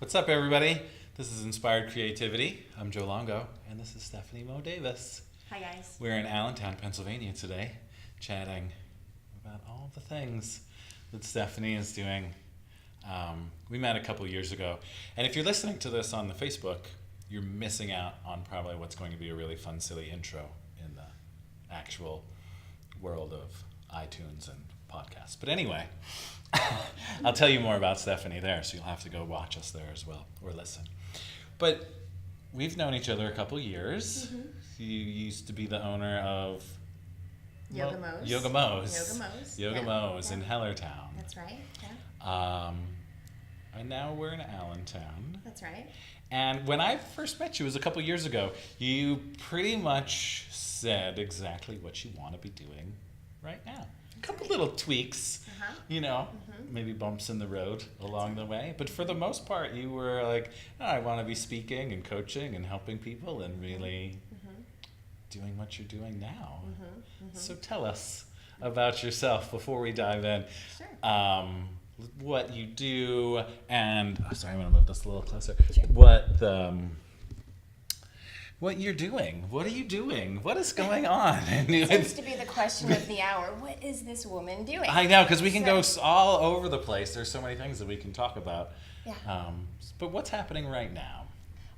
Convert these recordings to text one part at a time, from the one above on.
What's up, everybody? This is Inspired Creativity. I'm Joe Longo, and this is Stephanie MoDavis. Hi, guys. We're in Allentown, Pennsylvania today, chatting about all the things that Stephanie is doing. We met a couple years ago, and if you're listening to this on the Facebook, you're missing out on probably what's going to be a really fun, silly intro in the actual world of iTunes and podcasts. But anyway, I'll tell you more about Stephanie there, so you'll have to go watch us there as well, or listen. But we've known each other a couple years. Mm-hmm. You used to be the owner of Yoga Mo's. Yoga Mo's. Yoga Mo's in Hellertown. That's right, yeah. And now we're in Allentown. That's right. And when I first met you, it was a couple years ago, you pretty much said exactly what you want to be doing right now. A couple little tweaks, maybe bumps in the road along the way. But for the most part, you were like, I want to be speaking and coaching and helping people and really doing what you're doing now. So tell us about yourself before we dive in. Sure. What you do, and sorry, I'm gonna move this a little closer. Sure. What you're doing? What are you doing? What is going on? It seems to be the question of the hour. What is this woman doing? I know, because we can go all over the place. There's so many things that we can talk about. Yeah. But what's happening right now?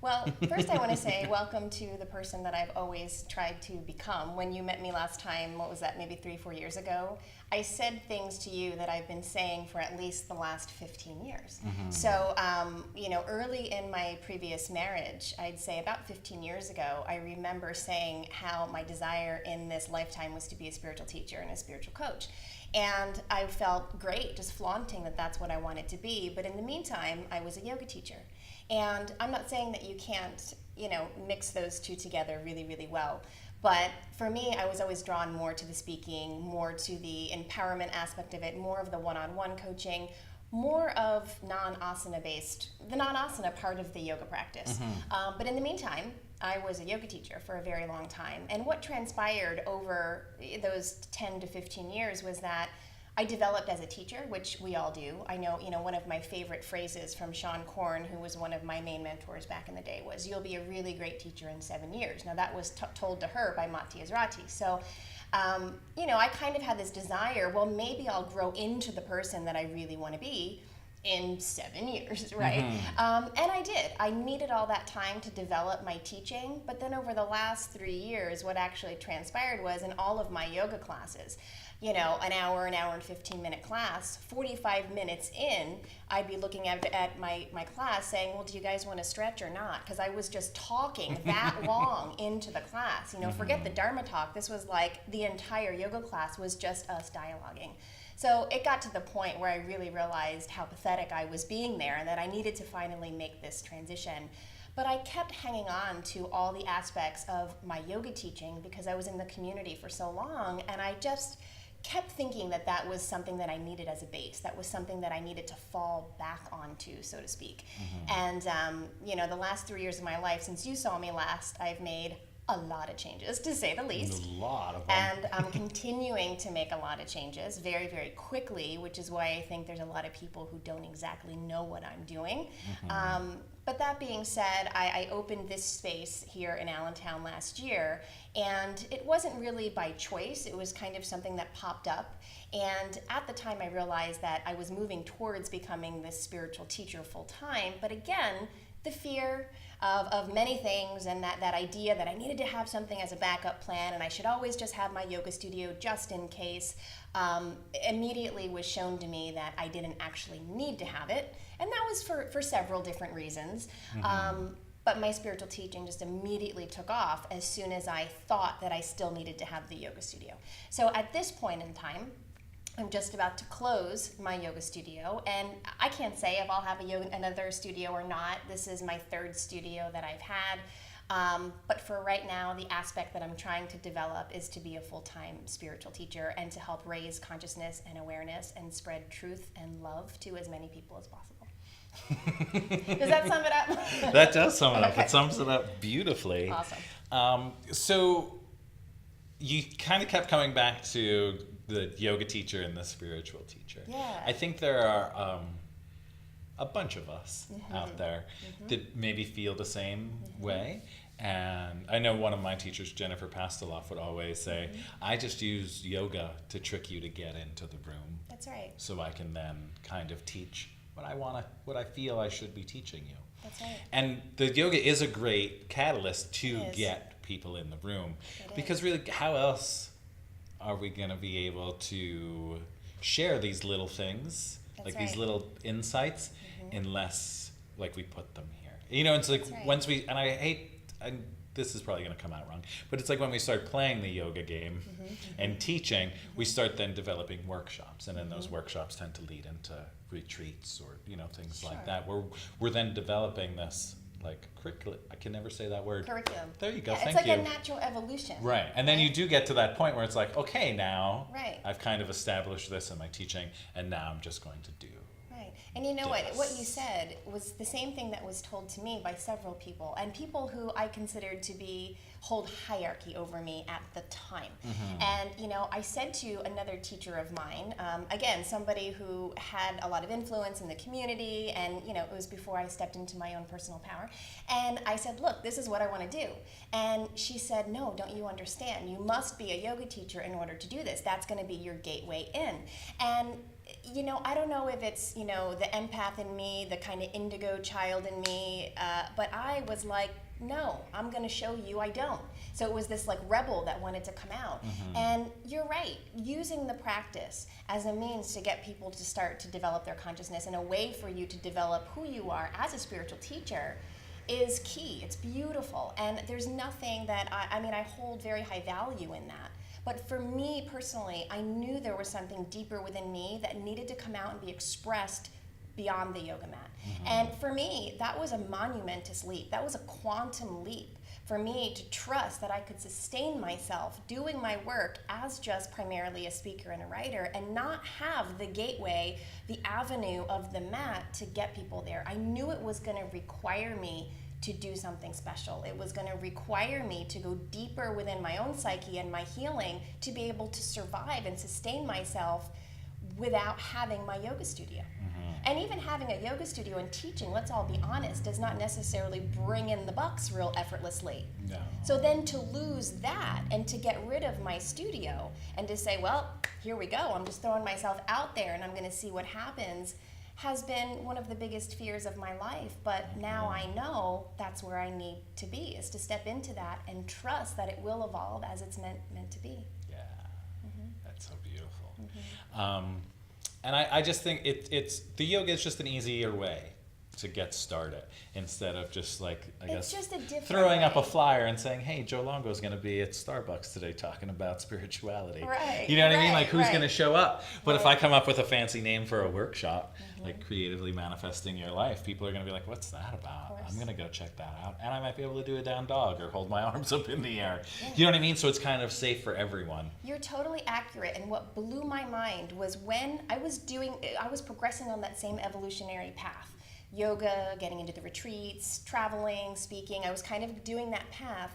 Well, first I want to say welcome to the person that I've always tried to become. When you met me last time, what was that, maybe 3-4 years ago, I said things to you that I've been saying for at least the last 15 years. Mm-hmm. So, early in my previous marriage, I'd say about 15 years ago, I remember saying how my desire in this lifetime was to be a spiritual teacher and a spiritual coach. And I felt great just flaunting that that's what I wanted to be. But in the meantime, I was a yoga teacher. And I'm not saying that you can't, mix those two together really, really well. But for me, I was always drawn more to the speaking, more to the empowerment aspect of it, more of the one-on-one coaching, more of the non-asana part of the yoga practice. Mm-hmm. But in the meantime, I was a yoga teacher for a very long time. And what transpired over those 10 to 15 years was that I developed as a teacher, which we all do. I know, one of my favorite phrases from Sean Korn, who was one of my main mentors back in the day, was, "You'll be a really great teacher in 7 years." Now, that was told to her by Matti Ezrati. So, I kind of had this desire, well, maybe I'll grow into the person that I really want to be in 7 years, right? Mm-hmm. And I did. I needed all that time to develop my teaching, but then over the last 3 years, what actually transpired was in all of my yoga classes, an hour and 15-minute class, 45 minutes in, I'd be looking at my class saying, well, do you guys want to stretch or not? Because I was just talking that long into the class. Forget the Dharma talk. This was like the entire yoga class was just us dialoguing. So it got to the point where I really realized how pathetic I was being there and that I needed to finally make this transition. But I kept hanging on to all the aspects of my yoga teaching because I was in the community for so long, and I just kept thinking that was something that I needed as a base. That was something that I needed to fall back onto, so to speak. Mm-hmm. And, the last 3 years of my life, since you saw me last, I've made a lot of changes, to say the least. A lot of them. And I'm continuing to make a lot of changes very, very quickly, which is why I think there's a lot of people who don't exactly know what I'm doing. Mm-hmm. But that being said, I opened this space here in Allentown last year, and it wasn't really by choice. It was kind of something that popped up. And at the time, I realized that I was moving towards becoming this spiritual teacher full-time. But again, the fear of many things and that idea that I needed to have something as a backup plan and I should always just have my yoga studio just in case, immediately was shown to me that I didn't actually need to have it. And that was for several different reasons. Mm-hmm. But my spiritual teaching just immediately took off as soon as I thought that I still needed to have the yoga studio. So at this point in time, I'm just about to close my yoga studio, and I can't say if I'll have another studio or not. This is my third studio that I've had. But for right now, the aspect that I'm trying to develop is to be a full-time spiritual teacher and to help raise consciousness and awareness and spread truth and love to as many people as possible. Does that sum it up? That does sum it up. Okay. It sums it up beautifully. Awesome. So you kind of kept coming back to the yoga teacher and the spiritual teacher. Yeah. I think there are a bunch of us out there that maybe feel the same way. And I know one of my teachers, Jennifer Pasteloff, would always say, I just use yoga to trick you to get into the room. That's right. So I can then kind of teach what I feel I should be teaching you. That's right. And the yoga is a great catalyst to get people in the room. Because really, how else are we going to be able to share these little things, these little insights, unless like we put them here? You know, it's like once we, and I hate, and this is probably going to come out wrong, but it's like when we start playing the yoga game and teaching, we start then developing workshops, and then those workshops tend to lead into retreats or, you know, things like that, where we're then developing this like curriculum. I can never say that word. Curriculum. There you go. Thank you. It's like a natural evolution. Right. And then you do get to that point where it's like, okay, now right. I've kind of established this in my teaching, and now I'm just going to do. Right. And you know what you said was the same thing that was told to me by several people, and people who I considered to be hold hierarchy over me at the time. And you know, I said to another teacher of mine, again, somebody who had a lot of influence in the community, and you know, it was before I stepped into my own personal power, and I said, look, this is what I want to do. And she said, no, don't you understand? You must be a yoga teacher in order to do this. That's going to be your gateway in. And you know, I don't know if it's, you know, the empath in me, the kind of indigo child in me, but I was like, no, I'm going to show you I don't. So it was this like rebel that wanted to come out. And you're right, using the practice as a means to get people to start to develop their consciousness and a way for you to develop who you are as a spiritual teacher is key. It's beautiful. And there's nothing that, I mean, I hold very high value in that. But for me personally, I knew there was something deeper within me that needed to come out and be expressed beyond the yoga mat. And for me, that was a monumentous leap. That was a quantum leap for me to trust that I could sustain myself doing my work as just primarily a speaker and a writer, and not have the gateway, the avenue of the mat to get people there. I knew it was going to require me to do something special. It was going to require me to go deeper within my own psyche and my healing to be able to survive and sustain myself without having my yoga studio. And even having a yoga studio and teaching, let's all be honest, does not necessarily bring in the bucks real effortlessly. No. So then to lose that and to get rid of my studio and to say, well, here we go, I'm just throwing myself out there and I'm going to see what happens, has been one of the biggest fears of my life. But now I know that's where I need to be, is to step into that and trust that it will evolve as it's meant to be. Yeah, that's so beautiful. And I just think it's the yoga is just an easier way to get started, instead of just like, I guess, just a different throwing up way. a flyer and saying, hey, Joe Longo's going to be at Starbucks today talking about spirituality. Right, You know what I mean? Like, who's right. going to show up? But if I come up with a fancy name for a workshop, like creatively manifesting your life, people are going to be like, what's that about? I'm going to go check that out. And I might be able to do a down dog or hold my arms up in the air. You know what I mean? So it's kind of safe for everyone. You're totally accurate. And what blew my mind was when I was progressing on that same evolutionary path. Yoga, getting into the retreats, traveling, speaking. I was kind of doing that path.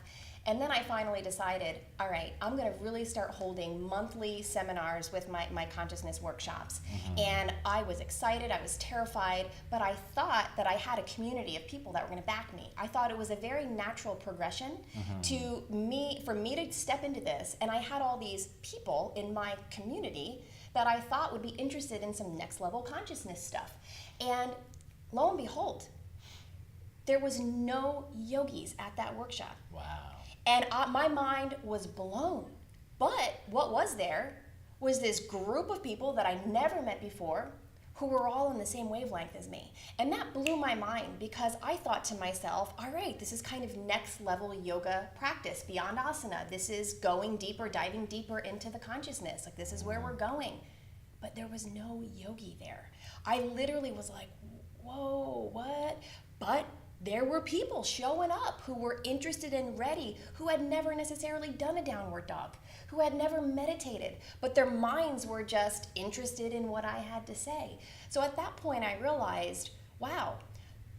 And then I finally decided, all right, I'm going to really start holding monthly seminars with my consciousness workshops. And I was excited, I was terrified, but I thought that I had a community of people that were going to back me. I thought it was a very natural progression for me to step into this. And I had all these people in my community that I thought would be interested in some next level consciousness stuff. And lo and behold, there was no yogis at that workshop. Wow. And my mind was blown. But what was there was this group of people that I never met before who were all on the same wavelength as me. And that blew my mind, because I thought to myself, all right, this is kind of next level yoga practice beyond asana. This is going deeper, diving deeper into the consciousness. Like, this is where we're going. But there was no yogi there. I literally was like, whoa, what? But there were people showing up who were interested and ready, who had never necessarily done a downward dog, who had never meditated, but their minds were just interested in what I had to say. So at that point I realized, wow,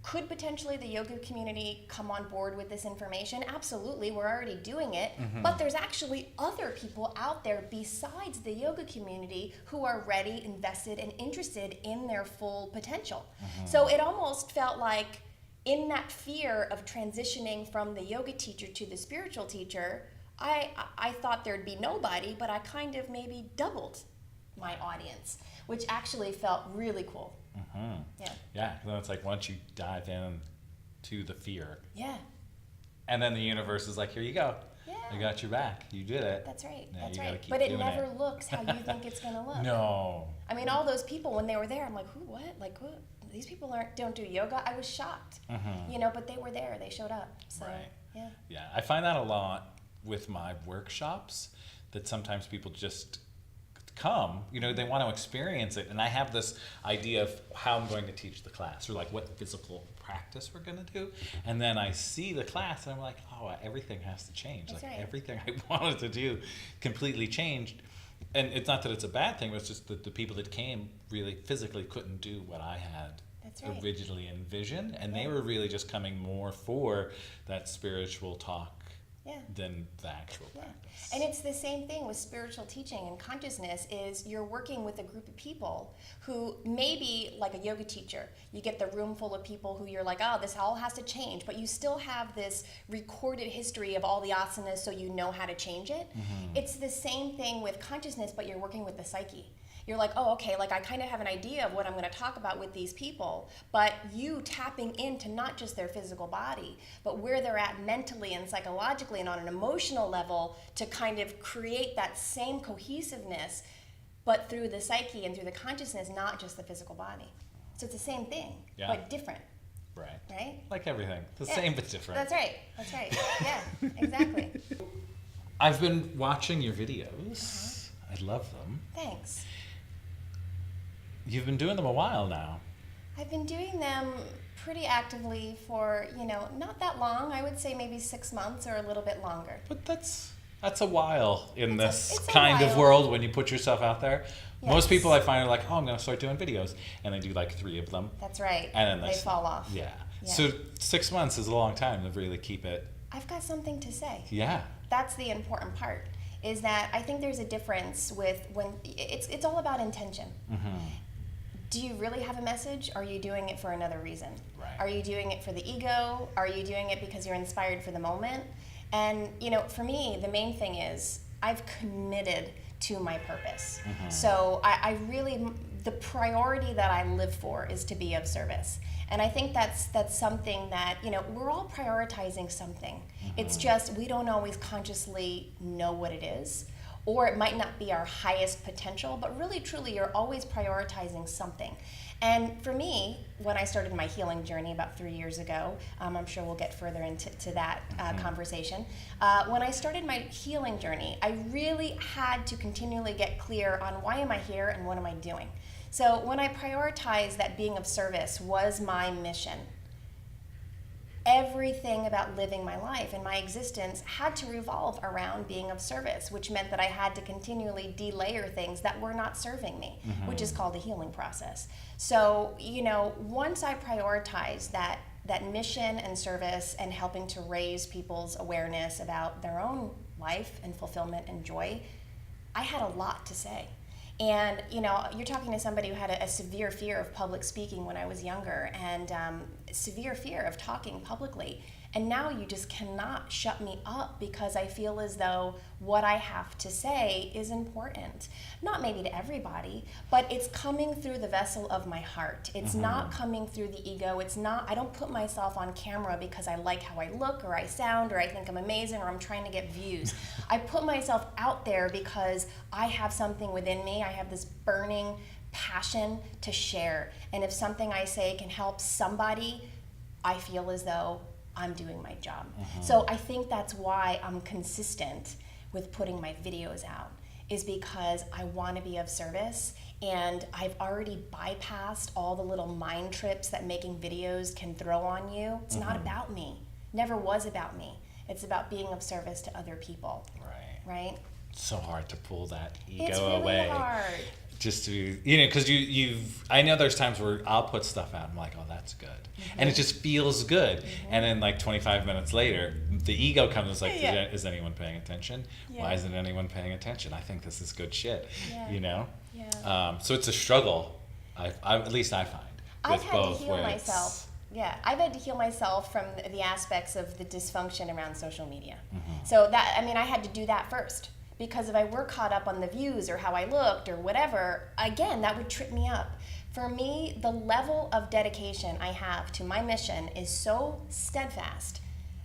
Could potentially the yoga community come on board with this information? Absolutely, we're already doing it, but there's actually other people out there besides the yoga community who are ready, invested, and interested in their full potential. So it almost felt like, in that fear of transitioning from the yoga teacher to the spiritual teacher, I thought there'd be nobody, but I kind of maybe doubled my audience, which actually felt really cool. Yeah, then it's like once you dive in to the fear, and then the universe is like, here you go. I got your back. You did it. That's right. Now That's you gotta right. keep But it doing never looks how you think it's gonna look. No. I mean, all those people, when they were there, I'm like, who? What? Like, what? These people don't do yoga. I was shocked. You know, but they were there. They showed up. So, Right. Yeah, I find that a lot with my workshops, that sometimes people just come, you know, they want to experience it, and I have this idea of how I'm going to teach the class, or like what physical practice we're going to do, and then I see the class and I'm like, oh, everything has to change. That's like right. Everything I wanted to do completely changed. And it's not that it's a bad thing, it's just that the people that came really physically couldn't do what I had That's right. originally envisioned, and they were really just coming more for that spiritual talk than the actual practice. And it's the same thing with spiritual teaching and consciousness, is you're working with a group of people who maybe, like a yoga teacher, you get the room full of people who you're like, oh, this all has to change, but you still have this recorded history of all the asanas, so you know how to change it. It's the same thing with consciousness, but you're working with the psyche. You're like, oh, okay, like I kind of have an idea of what I'm going to talk about with these people, but you tapping into not just their physical body, but where they're at mentally and psychologically and on an emotional level, to kind of create that same cohesiveness, but through the psyche and through the consciousness, not just the physical body. So it's the same thing, but different. Right. Right? Like everything. The same but different. That's right. That's right. Yeah, exactly. I've been watching your videos. I love them. Thanks. You've been doing them a while now. I've been doing them pretty actively for, not that long. I would say maybe 6 months or a little bit longer. But that's a while in this it's a kind of while. world when you put yourself out there. Yes. Most people I find are like, oh, I'm going to start doing videos. And they do like 3 of them. That's right. And then they fall off. Yeah. Yeah. So 6 months is a long time to really keep it. I've got something to say. Yeah. That's the important part, is that I think there's a difference with when it's all about intention. Do you really have a message? Or are you doing it for another reason? Right. Are you doing it for the ego? Are you doing it because you're inspired for the moment? And, for me, the main thing is I've committed to my purpose. So I really, the priority that I live for is to be of service. And I think that's something that, we're all prioritizing something. It's just we don't always consciously know what it is. Or it might not be our highest potential, but really, truly, you're always prioritizing something. And for me, when I started my healing journey about 3 years ago, I'm sure we'll get further into that conversation. When I started my healing journey, I really had to continually get clear on why am I here and what am I doing. So when I prioritized that being of service was my mission, everything about living my life and my existence had to revolve around being of service, which meant that I had to continually delayer things that were not serving me, which is called the healing process. So, once I prioritized that mission and service and helping to raise people's awareness about their own life and fulfillment and joy, I had a lot to say. And, you're talking to somebody who had a severe fear of public speaking when I was younger, and severe fear of talking publicly. And now you just cannot shut me up, because I feel as though what I have to say is important. Not maybe to everybody, but it's coming through the vessel of my heart. It's not coming through the ego. I don't put myself on camera because I like how I look or I sound or I think I'm amazing or I'm trying to get views. I put myself out there because I have something within me. I have this burning passion to share. And if something I say can help somebody, I feel as though I'm doing my job. So I think that's why I'm consistent with putting my videos out, is because I want to be of service, and I've already bypassed all the little mind trips that making videos can throw on you. It's not about me. Never was about me. It's about being of service to other people. Right. Right? So hard to pull that ego It's really away. hard. just to, because I know there's times where I'll put stuff out, I'm like, oh, that's good. And it just feels good. And then like 25 minutes later, the ego comes and is like, is anyone paying attention? Why isn't anyone paying attention? I think this is good shit, so it's a struggle, at least I find. I've had to heal myself. Yeah, I've had to heal myself from the aspects of the dysfunction around social media. So I had to do that first. Because if I were caught up on the views or how I looked or whatever, again, that would trip me up. For me, the level of dedication I have to my mission is so steadfast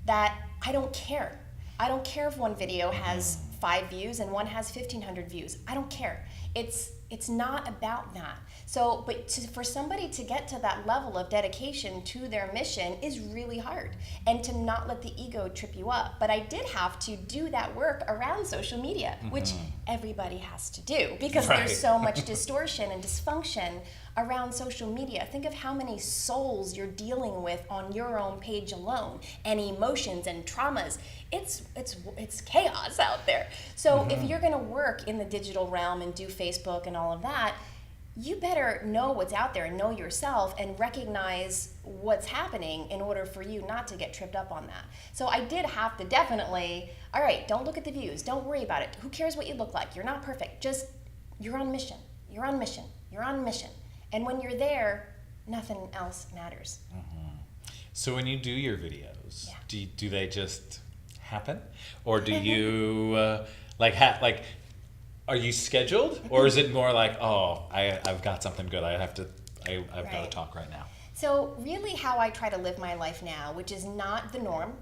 that I don't care. I don't care if one video has 5 views and one has 1,500 views. I don't care. It's not about that. So, for somebody to get to that level of dedication to their mission is really hard, and to not let the ego trip you up. But I did have to do that work around social media, which everybody has to do, because there's so much distortion and dysfunction around social media. Think of how many souls you're dealing with on your own page alone, and emotions and traumas. It's chaos out there. So if you're going to work in the digital realm and do Facebook and all of that, you better know what's out there and know yourself and recognize what's happening in order for you not to get tripped up on that. So I did have to definitely, all right, don't look at the views. Don't worry about it. Who cares what you look like? You're not perfect. Just, you're on mission. You're on mission. You're on mission. And when you're there, nothing else matters. So when you do your videos, do they just happen? Or do you, are you scheduled, or is it more like, oh, I've got something good, I've got to talk right now? So really how I try to live my life now, which is not the norm,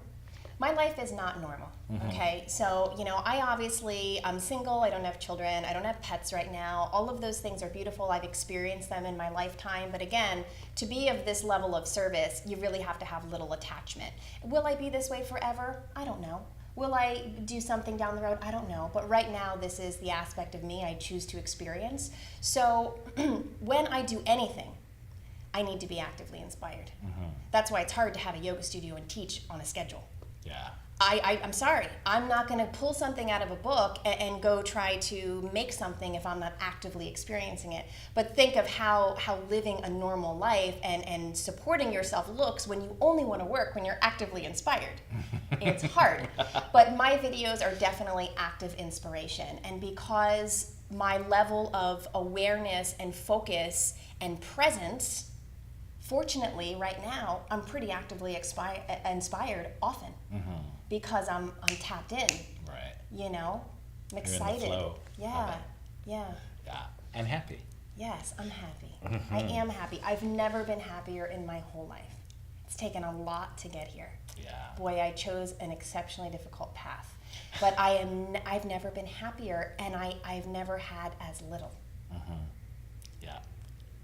my life is not normal, okay? So, I'm single, I don't have children, I don't have pets right now. All of those things are beautiful, I've experienced them in my lifetime, but again, to be of this level of service, you really have to have little attachment. Will I be this way forever? I don't know. Will I do something down the road? I don't know. But right now, this is the aspect of me I choose to experience. So when I do anything, I need to be actively inspired. That's why it's hard to have a yoga studio and teach on a schedule. Yeah. I'm sorry. I'm not going to pull something out of a book and go try to make something if I'm not actively experiencing it. But think of how living a normal life and supporting yourself looks when you only want to work when you're actively inspired. It's hard. But my videos are definitely active inspiration. And because my level of awareness and focus and presence, fortunately, right now, I'm pretty actively inspired often. Because I'm tapped in. Right. I'm excited. You're in the flow. Yeah. And happy. Yes, I'm happy. I am happy. I've never been happier in my whole life. It's taken a lot to get here. Yeah. Boy, I chose an exceptionally difficult path. But I've never been happier, and I've never had as little. Yeah.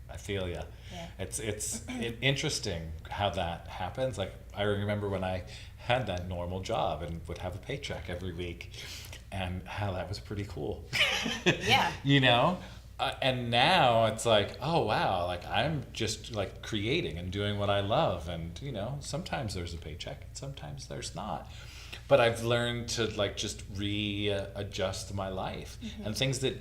I feel ya. Yeah. It's interesting how that happens. Like, I remember when I had that normal job and would have a paycheck every week, and how that was pretty cool. Yeah. And now it's like, oh wow, like I'm just like creating and doing what I love, and sometimes there's a paycheck and sometimes there's not. But I've learned to like just readjust my life, and things that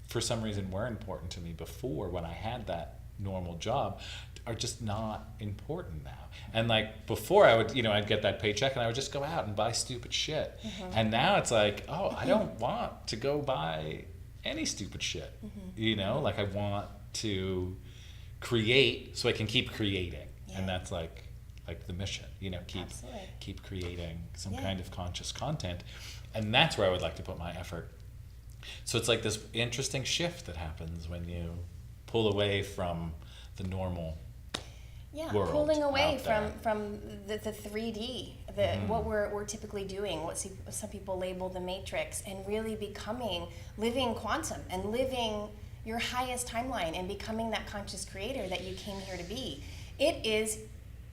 for some reason were important to me before when I had that normal job are just not important now. And like before I would, I'd get that paycheck and I would just go out and buy stupid shit. And now it's like, oh, I don't want to go buy any stupid shit. Like I want to create so I can keep creating. Yeah. And that's like the mission, keep creating some kind of conscious content. And that's where I would like to put my effort. So it's like this interesting shift that happens when you pull away from the normal world. Pulling away from the 3D, what we're typically doing, what some people label the matrix, and really living quantum and living your highest timeline and becoming that conscious creator that you came here to be. It is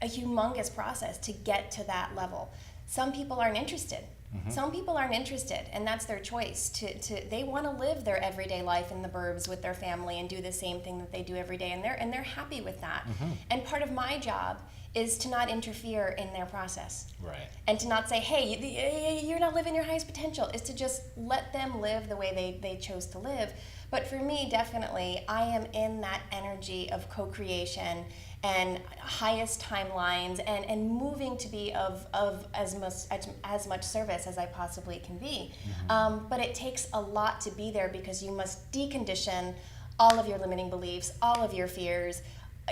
a humongous process to get to that level. Some people aren't interested. Some people aren't interested, and that's their choice. They want to live their everyday life in the burbs with their family and do the same thing that they do every day, and they're happy with that. And part of my job is to not interfere in their process. Right. And to not say, hey, you're not living your highest potential, is to just let them live the way they chose to live. But for me, definitely, I am in that energy of co-creation and highest timelines and moving to be of as much service as I possibly can be. But it takes a lot to be there, because you must decondition all of your limiting beliefs, all of your fears.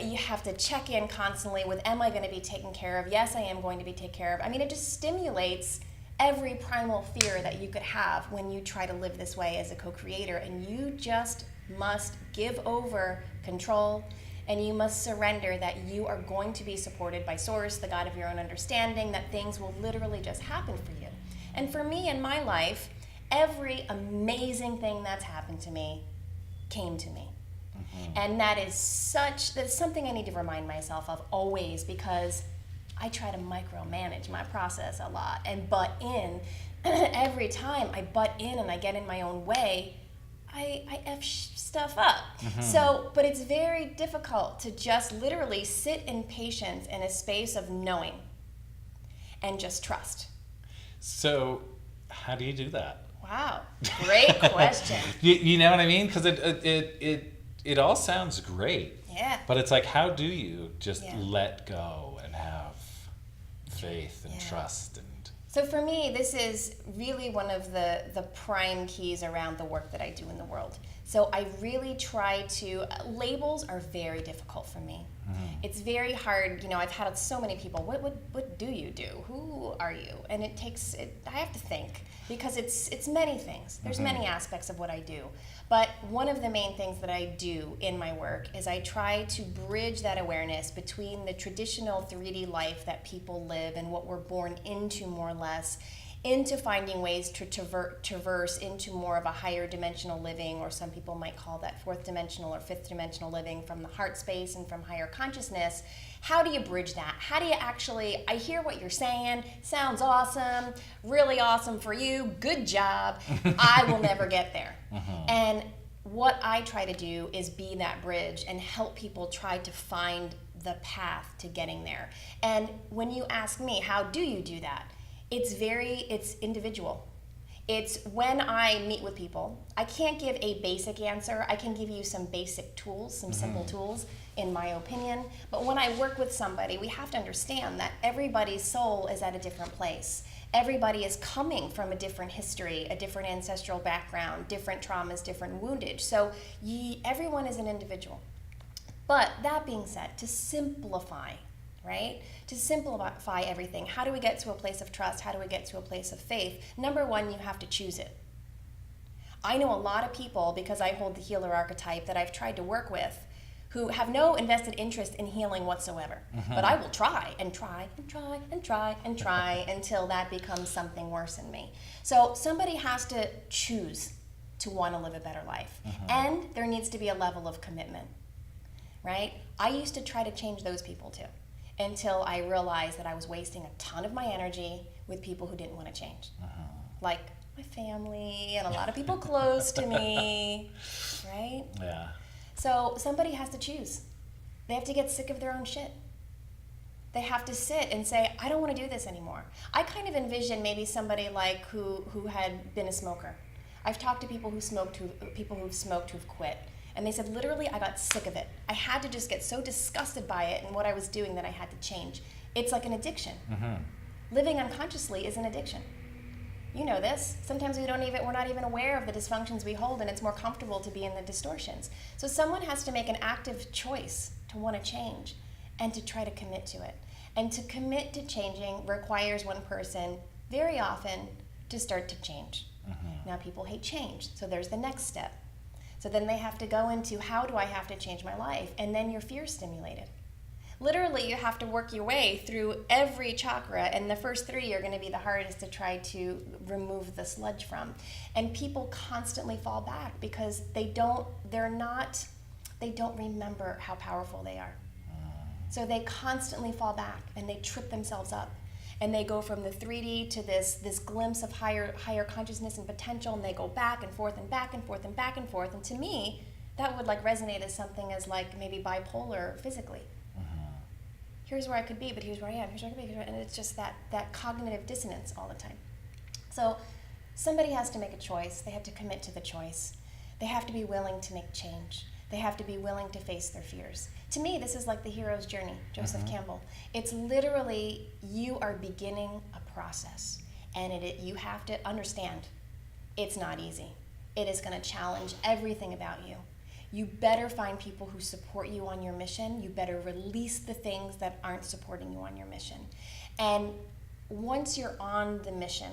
You have to check in constantly with, am I going to be taken care of? Yes, I am going to be taken care of. I mean, it just stimulates every primal fear that you could have when you try to live this way as a co-creator. And you just must give over control, and you must surrender that you are going to be supported by Source, the God of your own understanding, that things will literally just happen for you. And for me in my life, every amazing thing that's happened to me came to me. And that's something I need to remind myself of always, because I try to micromanage my process a lot and butt in. Every time I butt in and I get in my own way, I F stuff up. So, but it's very difficult to just literally sit in patience in a space of knowing and just trust. So, how do you do that? Wow, great question. You know what I mean? Because it all sounds great. Yeah. But it's like, how do you just let go and have faith and trust? And so for me, this is really one of the prime keys around the work that I do in the world. So I really try to, labels are very difficult for me. It's very hard, I've had so many people, what do you do? Who are you? And I have to think, because it's many things. There's many aspects of what I do. But one of the main things that I do in my work is I try to bridge that awareness between the traditional 3D life that people live and what we're born into, more or less, into finding ways to traverse into more of a higher dimensional living, or some people might call that fourth dimensional or fifth dimensional living, from the heart space and from higher consciousness. How do you bridge that? How do you actually, I hear what you're saying, sounds awesome, really awesome for you, good job, I will never get there. And what I try to do is be that bridge and help people try to find the path to getting there. And when you ask me, how do you do that? It's individual. It's when I meet with people, I can't give a basic answer. I can give you some basic tools, some simple tools, in my opinion. But when I work with somebody, we have to understand that everybody's soul is at a different place. Everybody is coming from a different history, a different ancestral background, different traumas, different woundage. So everyone is an individual. But that being said, to simplify, right? To simplify everything, how do we get to a place of trust? How do we get to a place of faith? Number one, you have to choose it. I know a lot of people, because I hold the healer archetype, that I've tried to work with, who have no invested interest in healing whatsoever. But I will try and try and try and try and try until that becomes something worse in me. So somebody has to choose to want to live a better life. And there needs to be a level of commitment, right? I used to try to change those people too, until I realized that I was wasting a ton of my energy with people who didn't want to change. Like my family and a lot of people close to me, right? yeah. So somebody has to choose. They have to get sick of their own shit. They have to sit and say, I don't want to do this anymore. I kind of envision maybe somebody like who had been a smoker. I've talked to people who've smoked who've quit. And they said, literally, I got sick of it. I had to just get so disgusted by it and what I was doing that I had to change. It's like an addiction. Living unconsciously is an addiction. You know this. Sometimes we're not even aware of the dysfunctions we hold, and it's more comfortable to be in the distortions. So someone has to make an active choice to want to change and to try to commit to it. And to commit to changing requires one person, very often, to start to change. Now people hate change, so there's the next step. So then they have to go into, how do I have to change my life? And then your fear stimulated. Literally, you have to work your way through every chakra, and the first 3 are going to be the hardest to try to remove the sludge from. And people constantly fall back because they don't remember how powerful they are. So they constantly fall back and they trip themselves up. And they go from the 3D to this glimpse of higher consciousness and potential, and they go back and forth and back and forth and back and forth. And to me, that would resonate as something as maybe bipolar physically. here's where I could be, but here's where I am, here's where I could be, and it's just that cognitive dissonance all the time. So somebody has to make a choice. They have to commit to the choice. They have to be willing to make change. They have to be willing to face their fears. To me, this is like the hero's journey, Joseph Campbell. It's literally, you are beginning a process, and you have to understand it's not easy. It is going to challenge everything about you. You better find people who support you on your mission. You better release the things that aren't supporting you on your mission. And once you're on the mission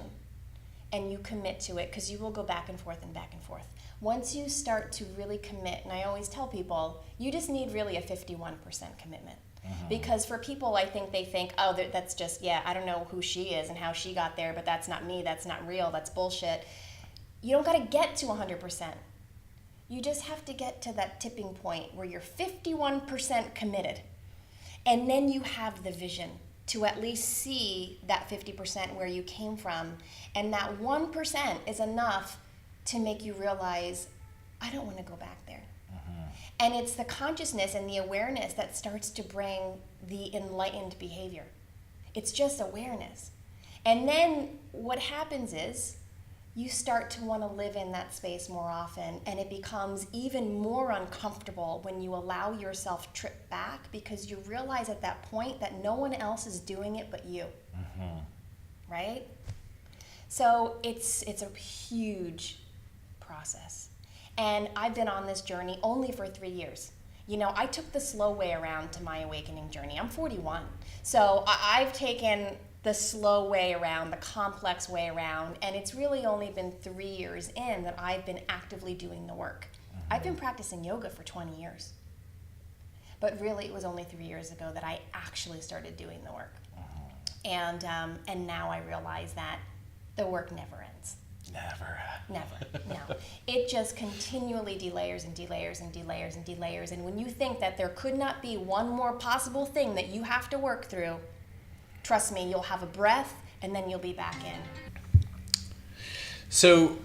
and you commit to it, because you will go back and forth and back and forth. Once you start to really commit, and I always tell people, you just need really a 51% commitment. Because for people, I think they think, oh, that's just, I don't know who she is and how she got there, but that's not me, that's not real, that's bullshit. You don't got to get to 100%. You just have to get to that tipping point where you're 51% committed. And then you have the vision to at least see that 50% where you came from. And that 1% is enough to make you realize, I don't want to go back there. And it's the consciousness and the awareness that starts to bring the enlightened behavior. It's just awareness. And then what happens is you start to want to live in that space more often, and it becomes even more uncomfortable when you allow yourself trip back, because you realize at that point that no one else is doing it but you. Right? So it's a huge process. And I've been on this journey only for 3 years. You know, I took the slow way around to my awakening journey. I'm 41. So I've taken the slow way around, the complex way around, and it's really only been 3 years in that I've been actively doing the work. I've been practicing yoga for 20 years. But really, it was only 3 years ago that I actually started doing the work. And now I realize that the work never ends. Never, no. It just continually delayers and delayers and delayers and delayers. And when you think that there could not be one more possible thing that you have to work through, trust me, you'll have a breath and then you'll be back in. So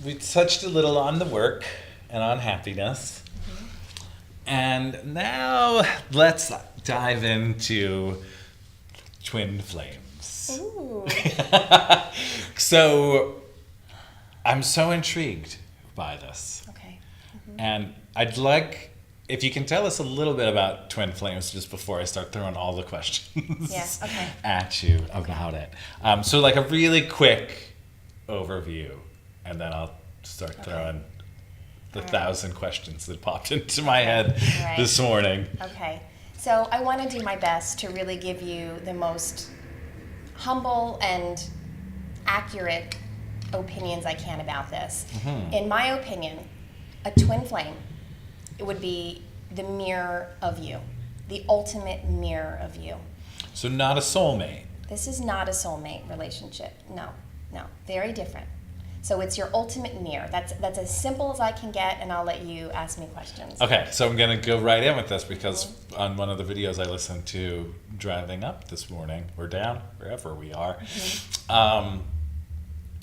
we touched a little on the work and on happiness. And now let's dive into twin flames. Ooh. So I'm so intrigued by this. Okay. And I'd like, if you can tell us a little bit about twin flames just before I start throwing all the questions at you about it. So like a really quick overview, and then I'll start throwing the 1,000 questions that popped into my head this morning. Okay. So I want to do my best to really give you the most humble and accurate opinions I can about this. In my opinion, a twin flame, it would be the mirror of you, the ultimate mirror of you. So not a soulmate. This is not a soulmate relationship. No, very different. So it's your ultimate mirror. That's as simple as I can get, and I'll let you ask me questions. Okay, so I'm going to go right in with this because on one of the videos I listened to driving up this morning, or down, wherever we are,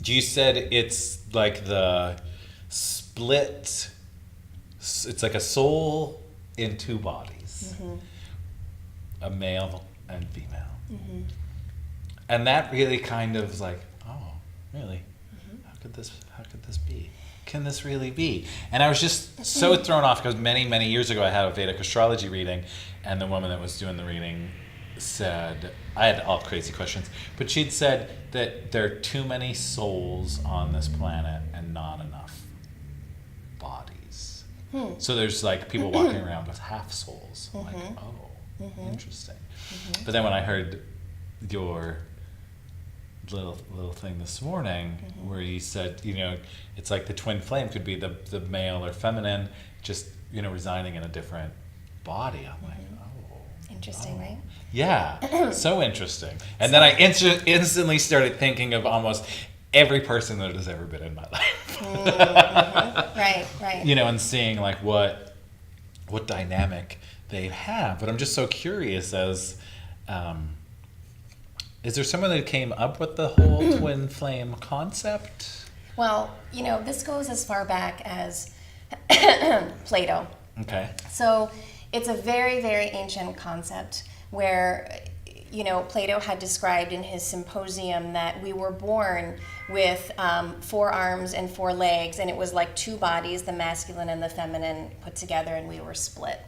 you said it's like the split, it's like a soul in two bodies, a male and female. And that really kind of like, oh, really? How could this be? Can this really be? And I was just so thrown off because many, many years ago I had a Vedic astrology reading, and the woman that was doing the reading said, I had all crazy questions, but she'd said that there are too many souls on this planet and not enough bodies. So there's like people walking around with half souls. I'm like, oh, interesting. But then when I heard your little thing this morning where you said, you know, it's like the twin flame could be the male or feminine just, you know, residing in a different body. I'm like, oh. Interesting, right? Yeah, so interesting. And then I instantly started thinking of almost every person that has ever been in my life. Right. You know, and seeing like what dynamic they have. But I'm just so curious as, is there someone that came up with the whole twin flame concept? Well, you know, this goes as far back as Plato. Okay. So it's a very, very ancient concept. where, Plato had described in his symposium that we were born with 4 arms and 4 legs, and it was like 2 bodies, the masculine and the feminine, put together, and we were split.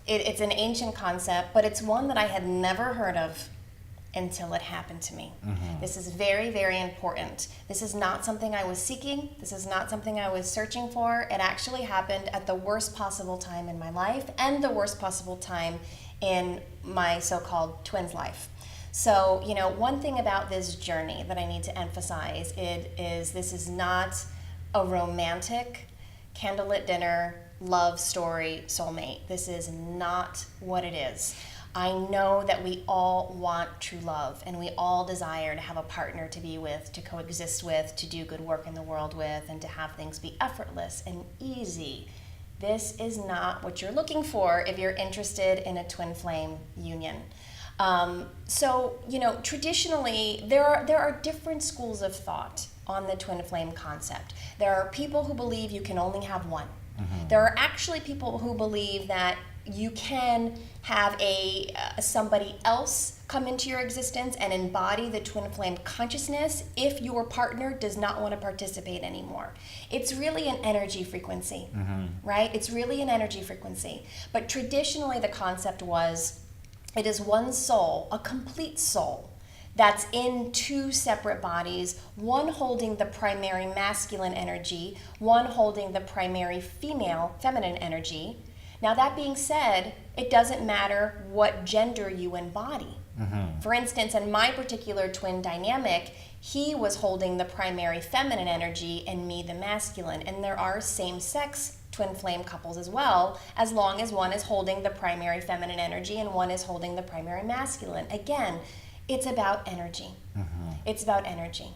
It's an ancient concept, but it's one that I had never heard of until it happened to me. Mm-hmm. This is very, very important. This is not something I was seeking. This is not something I was searching for. It actually happened at the worst possible time in my life and the worst possible time in my so-called twin's life. So, one thing about this journey that I need to emphasize is this is not a romantic candlelit dinner love story soulmate. This is not what it is. I know that we all want true love, and we all desire to have a partner to be with, to coexist with, to do good work in the world with, and to have things be effortless and easy. This is not what you're looking for if you're interested in a twin flame union. Traditionally, there are different schools of thought on the twin flame concept. There are people who believe you can only have one. Mm-hmm. There are actually people who believe that you can have somebody else come into your existence and embody the twin flame consciousness if your partner does not want to participate anymore. It's really an energy frequency, mm-hmm. right? It's really an energy frequency. But traditionally the concept was it is one soul, a complete soul, that's in 2 separate bodies, one holding the primary masculine energy, one holding the primary feminine energy. Now, that being said, it doesn't matter what gender you embody. Mm-hmm. For instance, in my particular twin dynamic, he was holding the primary feminine energy and me the masculine. And there are same-sex twin flame couples as well, as long as one is holding the primary feminine energy and one is holding the primary masculine. Again, it's about energy. Mm-hmm. It's about energy.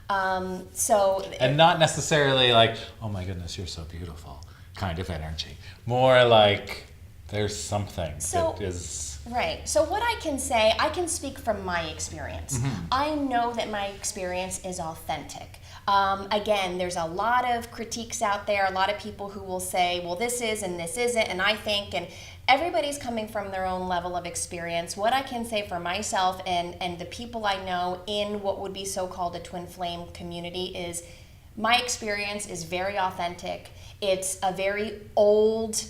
And not necessarily like, oh my goodness, you're so beautiful kind of energy. More like there's something that is... Right. So what I can say, I can speak from my experience. Mm-hmm. I know that my experience is authentic. Again, there's a lot of critiques out there, a lot of people who will say, well, this is and this isn't, and I think, and everybody's coming from their own level of experience. What I can say for myself and the people I know in what would be so-called a twin flame community is my experience is very authentic. It's a very old,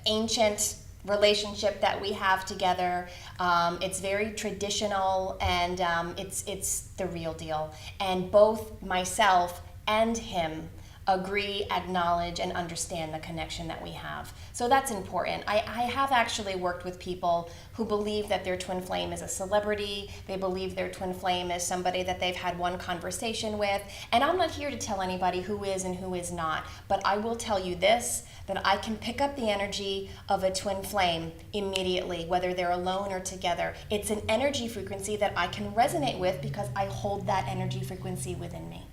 ancient relationship that we have together. It's very traditional, and it's the real deal. And both myself and him agree, acknowledge, and understand the connection that we have. So that's important. I have actually worked with people who believe that their twin flame is a celebrity. They believe their twin flame is somebody that they've had one conversation with. And I'm not here to tell anybody who is and who is not, but I will tell you this, that I can pick up the energy of a twin flame immediately, whether they're alone or together. It's an energy frequency that I can resonate with because I hold that energy frequency within me,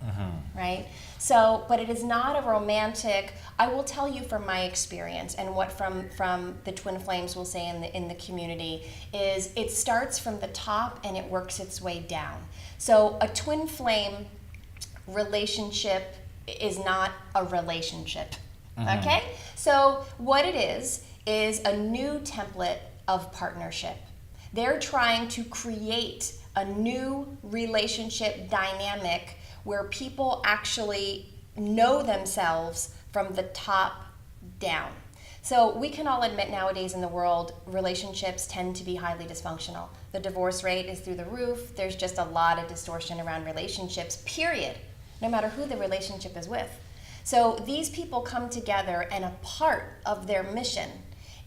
right? So, but it is not a romantic, I will tell you from my experience and what from the twin flames will say in the community is it starts from the top and it works its way down. So a twin flame relationship is not a relationship. Okay? So what it is a new template of partnership. They're trying to create a new relationship dynamic where people actually know themselves from the top down. So we can all admit nowadays in the world, relationships tend to be highly dysfunctional. The divorce rate is through the roof. There's just a lot of distortion around relationships, period, no matter who the relationship is with. So these people come together, and a part of their mission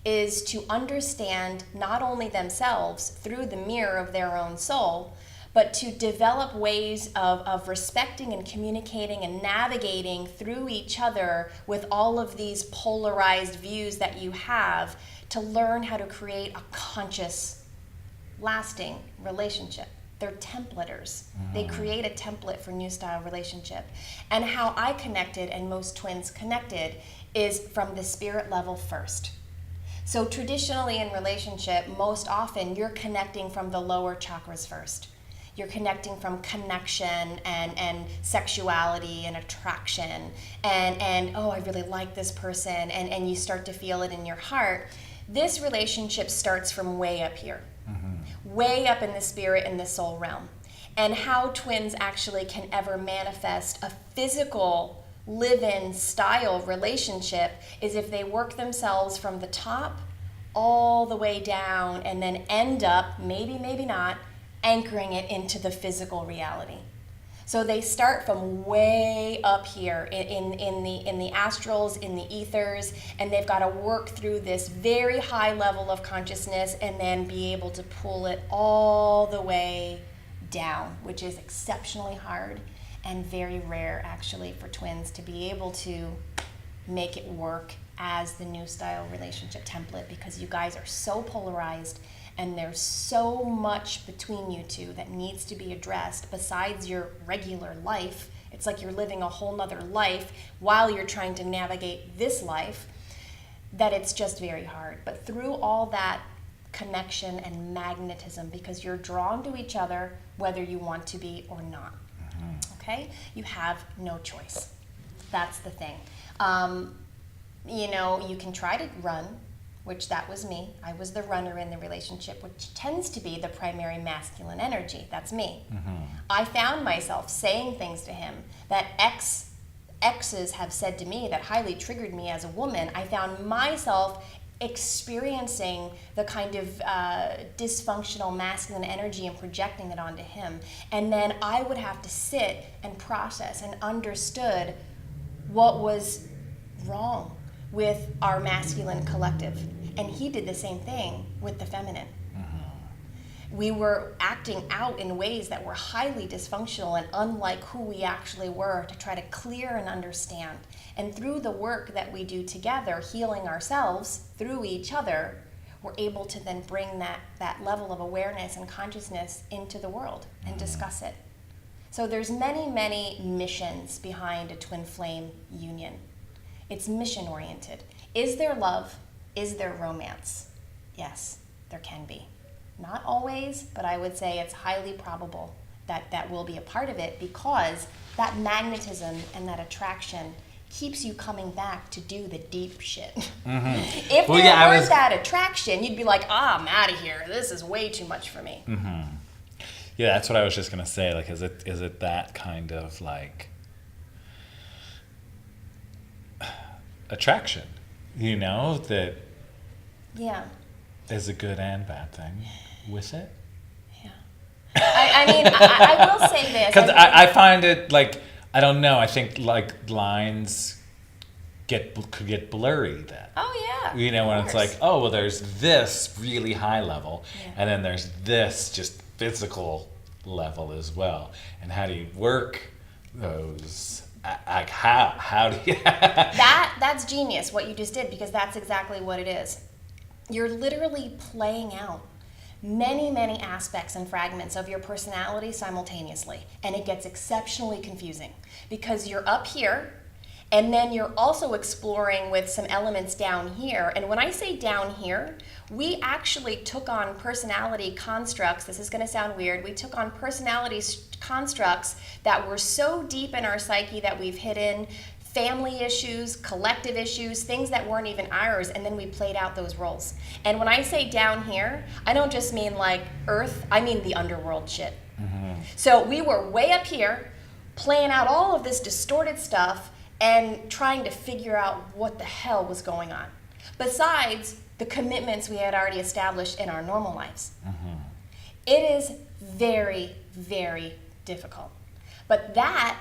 is to understand not only themselves through the mirror of their own soul, but to develop ways of respecting and communicating and navigating through each other with all of these polarized views that you have to learn how to create a conscious, lasting relationship. They're templaters. They create a template for new style relationship. And how I connected and most twins connected is from the spirit level first. So traditionally in relationship, most often you're connecting from the lower chakras first. You're connecting from connection and sexuality and attraction and oh, I really like this person, and you start to feel it in your heart. This relationship starts from way up here, way up in the spirit and the soul realm. And how twins actually can ever manifest a physical live-in style relationship is if they work themselves from the top all the way down and then end up, maybe not, anchoring it into the physical reality. So they start from way up here in the astrals, in the ethers, and they've got to work through this very high level of consciousness and then be able to pull it all the way down, which is exceptionally hard and very rare actually for twins to be able to make it work as the new style relationship template, because you guys are so polarized and there's so much between you two that needs to be addressed besides your regular life. It's like you're living a whole nother life while you're trying to navigate this life, that it's just very hard. But through all that connection and magnetism, because you're drawn to each other whether you want to be or not, okay? You have no choice. That's the thing. You know, you can try to run, which that was me. I was the runner in the relationship, which tends to be the primary masculine energy. That's me. I found myself saying things to him that exes have said to me that highly triggered me as a woman. I found myself experiencing the kind of dysfunctional masculine energy and projecting it onto him. And then I would have to sit and process and understood what was wrong with our masculine collective. And he did the same thing with the feminine. We were acting out in ways that were highly dysfunctional and unlike who we actually were, to try to clear and understand. And through the work that we do together, healing ourselves through each other, we're able to then bring that level of awareness and consciousness into the world and discuss it. So there's many missions behind a twin flame union. It's mission oriented. Is there love? Is there romance? Yes, there can be. Not always, but I would say it's highly probable that that will be a part of it, because that magnetism and that attraction keeps you coming back to do the deep shit. If there weren't that attraction, you'd be like, I'm out of here. This is way too much for me. Yeah, that's what I was just gonna say. Like, is it that kind of like attraction? You know, that is a good and bad thing with it. Yeah. I mean, I will say this. Because I find it like, I don't know, I think like lines could get blurry then. Oh yeah. You know, when it's like, oh, well, there's this really high level, and then there's this just physical level as well. And how do you work those? Like how do you? That's genius what you just did, because that's exactly what it is. You're literally playing out many aspects and fragments of your personality simultaneously, and it gets exceptionally confusing because you're up here and then you're also exploring with some elements down here. And when I say down here, we actually took on personality constructs. This is going to sound weird. We took on personality constructs that were so deep in our psyche that we've hidden family issues, collective issues, things that weren't even ours, and then we played out those roles. And when I say down here, I don't just mean like Earth, I mean the underworld shit. So we were way up here, playing out all of this distorted stuff and trying to figure out what the hell was going on, besides the commitments we had already established in our normal lives. It is very difficult. But that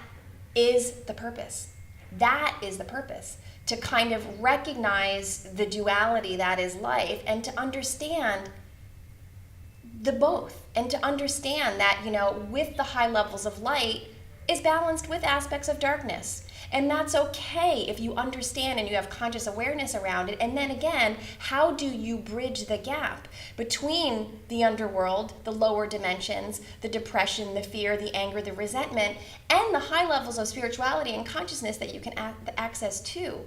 is the purpose. That is the purpose, to kind of recognize the duality that is life, and to understand the both, and to understand that, you know, with the high levels of light is balanced with aspects of darkness. And that's okay if you understand and you have conscious awareness around it. And then again, how do you bridge the gap between the underworld, the lower dimensions, the depression, the fear, the anger, the resentment, and the high levels of spirituality and consciousness that you can access to?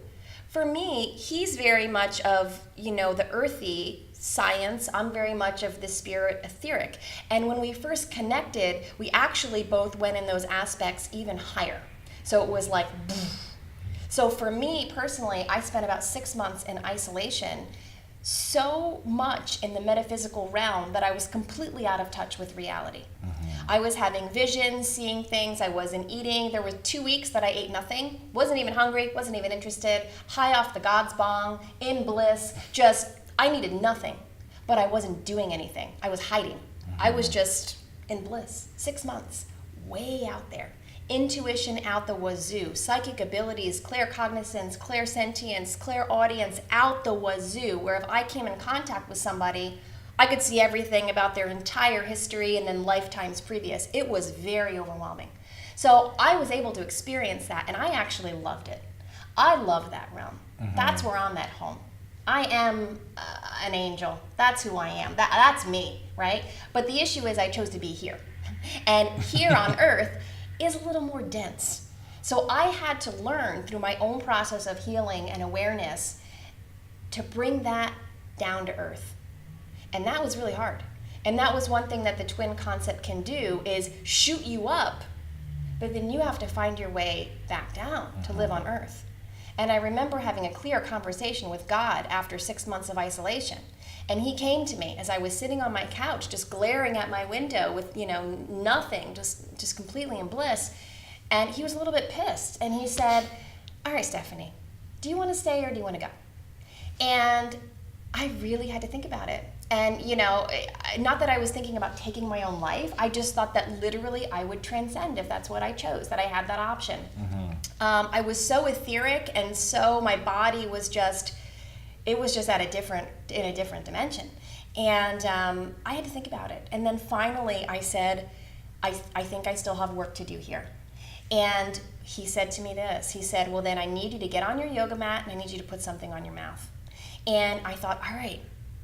For me, he's very much of, you know, the earthy science. I'm very much of the spirit etheric. And when we first connected, we actually both went in those aspects even higher. So it was like, so for me personally, I spent about 6 months in isolation, so much in the metaphysical realm that I was completely out of touch with reality. I was having visions, seeing things, I wasn't eating. There were 2 weeks that I ate nothing, wasn't even hungry, wasn't even interested, high off the God's bong, in bliss, just, I needed nothing, but I wasn't doing anything. I was hiding. I was just in bliss. 6 months, way out there. Intuition out the wazoo, psychic abilities, claircognizance, clairsentience, clairaudience out the wazoo, where if I came in contact with somebody, I could see everything about their entire history and then lifetimes previous. It was very overwhelming. So I was able to experience that, and I actually loved it. I love that realm. That's where I'm at home. I am an angel. That's who I am. That's me, right? But the issue is I chose to be here. And here on earth is a little more dense. So I had to learn through my own process of healing and awareness to bring that down to earth. And that was really hard. And that was one thing that the twin concept can do, is shoot you up, but then you have to find your way back down to live on earth. And I remember having a clear conversation with God after 6 months of isolation. And he came to me as I was sitting on my couch, just glaring at my window with, nothing, just completely in bliss. And he was a little bit pissed. And he said, all right, Stephanie, do you want to stay or do you want to go? And I really had to think about it. And, not that I was thinking about taking my own life. I just thought that literally I would transcend if that's what I chose, that I had that option. I was so etheric, and so my body was just, it was just in a different dimension. And I had to think about it. And then finally I said, I think I still have work to do here. And he said to me this, he said, well, then I need you to get on your yoga mat and I need you to put something on your mouth. And I thought, all right,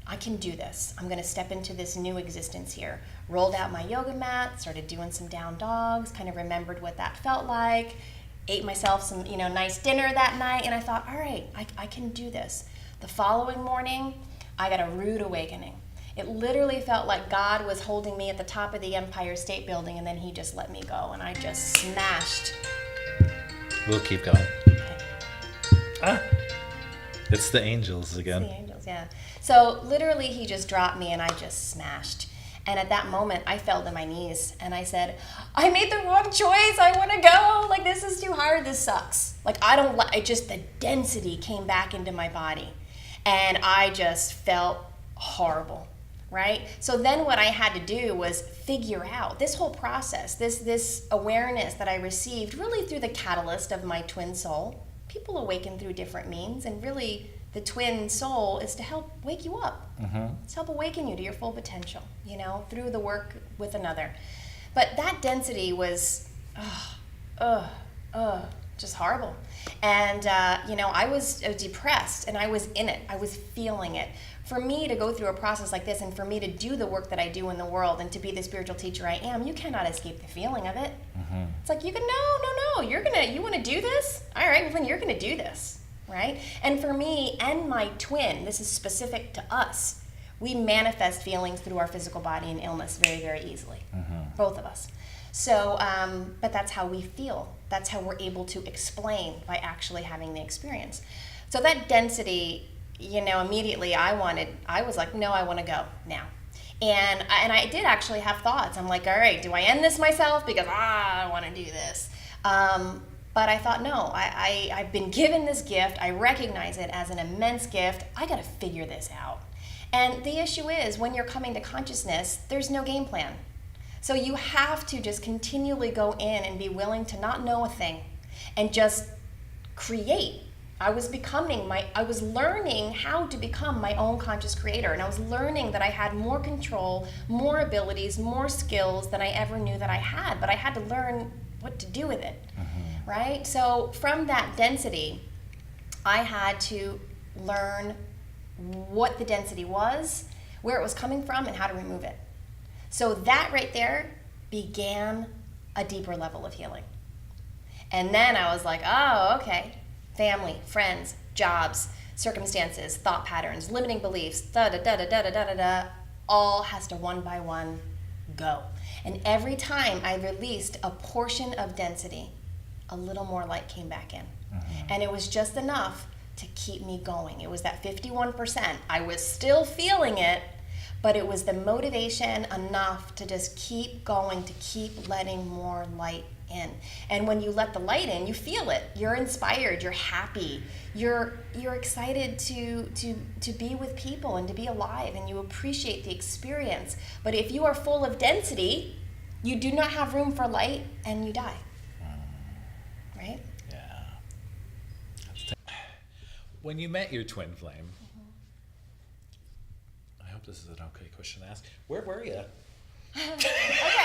I can do this. I'm going to step into this new existence here. Rolled out my yoga mat, started doing some down dogs, kind of remembered what that felt like, ate myself some, nice dinner that night, and I thought, all right, I can do this. The following morning, I got a rude awakening. It literally felt like God was holding me at the top of the Empire State Building, and then he just let me go, and I just smashed. We'll keep going. Okay. It's the angels again. It's the angels, yeah. So literally he just dropped me and I just smashed. And at that moment I fell to my knees and I said, I made the wrong choice. I want to go. Like, this is too hard. This sucks. Like, the density came back into my body and I just felt horrible, right? So then what I had to do was figure out this whole process, this awareness that I received really through the catalyst of my twin soul. People awaken through different means, and really the twin soul is to help wake you up. It's to help awaken you to your full potential, through the work with another. But that density was, just horrible. And, I was depressed and I was in it. I was feeling it. For me to go through a process like this and for me to do the work that I do in the world and to be the spiritual teacher I am, you cannot escape the feeling of it. It's like, no, you want to do this? All right, well then you're going to do this, right? And for me and my twin, this is specific to us. We manifest feelings through our physical body and illness very, very easily, both of us. So, but that's how we feel. That's how we're able to explain by actually having the experience. So that density, immediately I was like, no, I want to go now. And I did actually have thoughts. I'm like, all right, do I end this myself? Because I want to do this. But I thought, no, I've been given this gift. I recognize it as an immense gift. I got to figure this out. And the issue is, when you're coming to consciousness, there's no game plan. So you have to just continually go in and be willing to not know a thing and just create. I was learning how to become my own conscious creator, and I was learning that I had more control, more abilities, more skills than I ever knew that I had, but I had to learn what to do with it, right? So from that density, I had to learn what the density was, where it was coming from, and how to remove it. So that right there began a deeper level of healing. And then I was like, oh, okay. Family, friends, jobs, circumstances, thought patterns, limiting beliefs, all has to one by one go. And every time I released a portion of density, a little more light came back in. And it was just enough to keep me going. It was that 51%. I was still feeling it, but it was the motivation enough to just keep going, to keep letting more light in. And when you let the light in, you feel it. You're inspired, you're happy, you're excited to be with people and to be alive, and you appreciate the experience. But if you are full of density, you do not have room for light and you die. Right? Yeah. When you met your twin flame, I hope this is an okay question to ask. Where were you? Okay,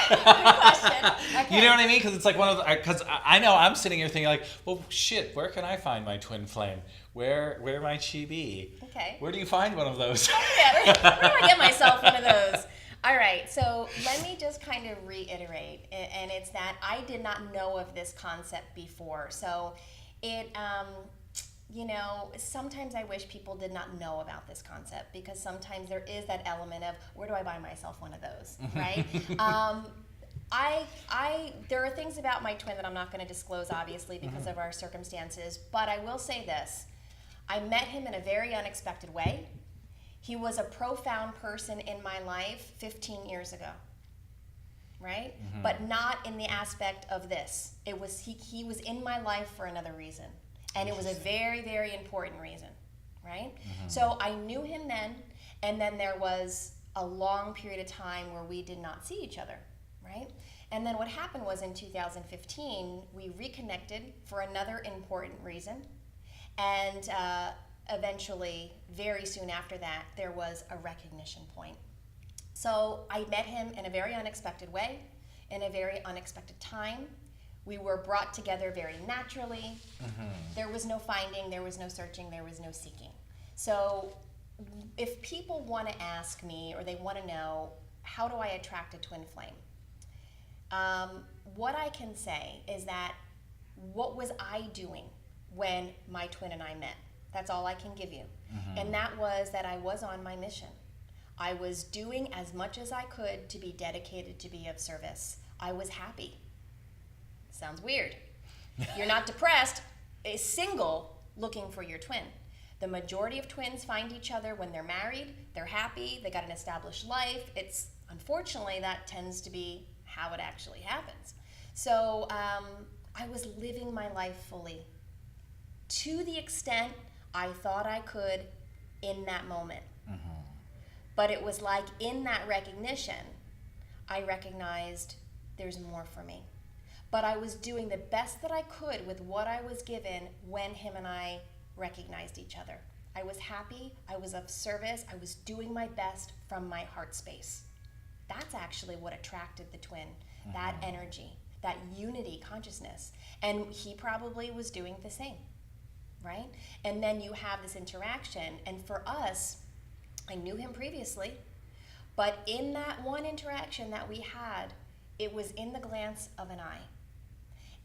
good question. Okay. You know what I mean? Because it's like one of the, because I know I'm sitting here thinking like, well, shit, where can I find my twin flame? Where might she be? Okay. Where do you find one of those? Yeah, where do I get myself one of those? All right, so let me just kind of reiterate, and it's that I did not know of this concept before. So it, sometimes I wish people did not know about this concept, because sometimes there is that element of, where do I buy myself one of those, right? There are things about my twin that I'm not going to disclose, obviously, because of our circumstances, but I will say this. I met him in a very unexpected way. He was a profound person in my life 15 years ago, right? But not in the aspect of this. It was he was in my life for another reason, and it was a very, very important reason, right? So I knew him then, and then there was a long period of time where we did not see each other, right? And then what happened was in 2015, we reconnected for another important reason, and eventually, very soon after that, there was a recognition point. So I met him in a very unexpected way, in a very unexpected time. We were brought together very naturally. There was no finding, there was no searching, there was no seeking. So if people want to ask me, or they want to know, how do I attract a twin flame? What I can say is that, what was I doing when my twin and I met? That's all I can give you. And that was that I was on my mission. I was doing as much as I could to be dedicated, to be of service. I was happy. Sounds weird. You're not depressed, is single, looking for your twin. The majority of twins find each other when they're married, they're happy, they got an established life. It's, unfortunately, that tends to be how it actually happens. So I was living my life fully, to the extent I thought I could in that moment. But it was like, in that recognition, I recognized there's more for me. But I was doing the best that I could with what I was given when him and I recognized each other. I was happy, I was of service, I was doing my best from my heart space. That's actually what attracted the twin, that energy, that unity consciousness. And he probably was doing the same. Right? And then you have this interaction, and for us, I knew him previously, but in that one interaction that we had, it was in the glance of an eye.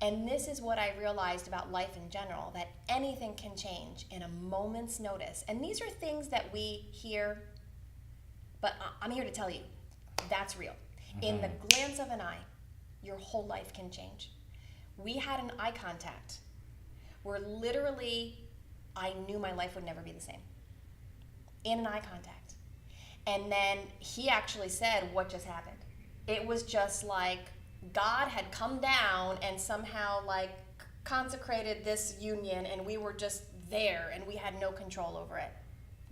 And this is what I realized about life in general, that anything can change in a moment's notice. And these are things that we hear, but I'm here to tell you, that's real. In the glance of an eye, your whole life can change. We had an eye contact where literally I knew my life would never be the same. In an eye contact. And then he actually said, what just happened? It was just like God had come down and somehow like consecrated this union, and we were just there and we had no control over it,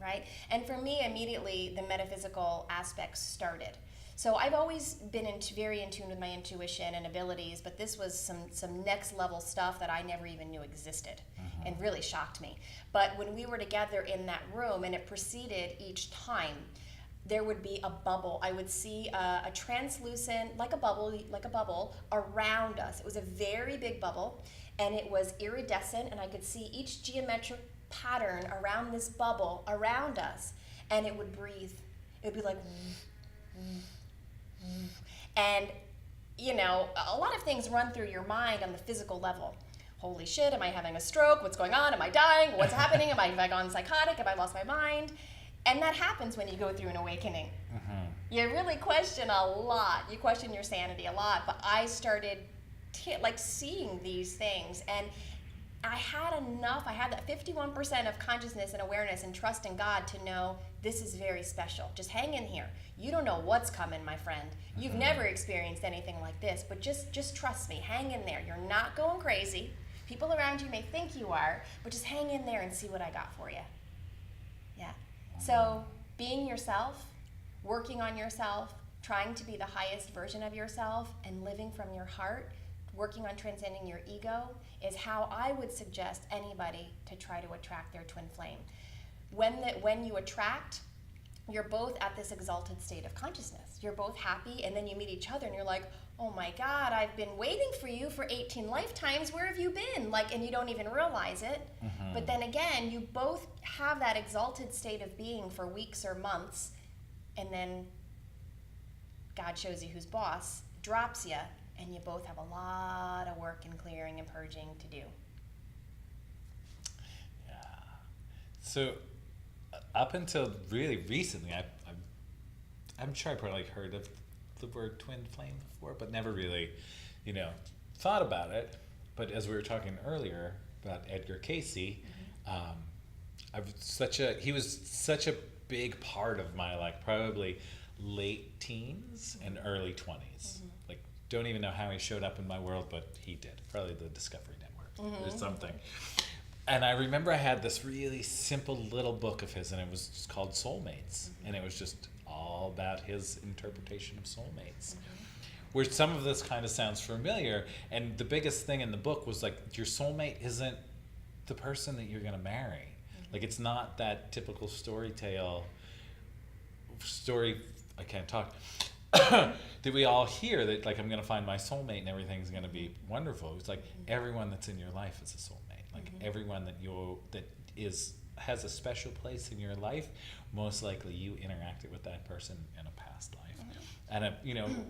right? And for me, immediately the metaphysical aspects started. So I've always been very in tune with my intuition and abilities, but this was some next level stuff that I never even knew existed, and really shocked me. But when we were together in that room, and it proceeded each time, there would be a bubble. I would see a translucent, like a bubble around us. It was a very big bubble, and it was iridescent, and I could see each geometric pattern around this bubble around us, and it would breathe. It would be like, and a lot of things run through your mind on the physical level. Holy shit, am I having a stroke? What's going on? Am I dying? What's happening? Have I gone psychotic? Have I lost my mind? And that happens when you go through an awakening. You really question a lot. You question your sanity a lot. But I started seeing these things, and I had enough, I had that 51% of consciousness and awareness and trust in God to know this is very special. Just hang in here. You don't know what's coming, my friend. You've never experienced anything like this, but just trust me. Hang in there. You're not going crazy. People around you may think you are, but just hang in there and see what I got for you. Yeah. So being yourself, working on yourself, trying to be the highest version of yourself, and living from your heart, working on transcending your ego, is how I would suggest anybody to try to attract their twin flame. When you attract, you're both at this exalted state of consciousness. You're both happy, and then you meet each other and you're like, oh my God, I've been waiting for you for 18 lifetimes. Where have you been? And you don't even realize it. But then again, you both have that exalted state of being for weeks or months, and then God shows you who's boss, drops you, and you both have a lot of work and clearing and purging to do. Yeah. So up until really recently, I'm sure I probably heard of the word twin flame before, but never really, thought about it. But as we were talking earlier about Edgar Casey, he was such a big part of my probably late teens and early 20s. Don't even know how he showed up in my world, but he did. Probably the Discovery Network or something. And I remember I had this really simple little book of his, and it was just called Soulmates. And it was just all about his interpretation of soulmates. Where some of this kind of sounds familiar, and the biggest thing in the book was your soulmate isn't the person that you're going to marry. It's not that typical I can't talk, that we all hear that I'm going to find my soulmate and everything's going to be wonderful. It's everyone that's in your life is a soulmate. Everyone that has a special place in your life, most likely you interacted with that person in a past life. And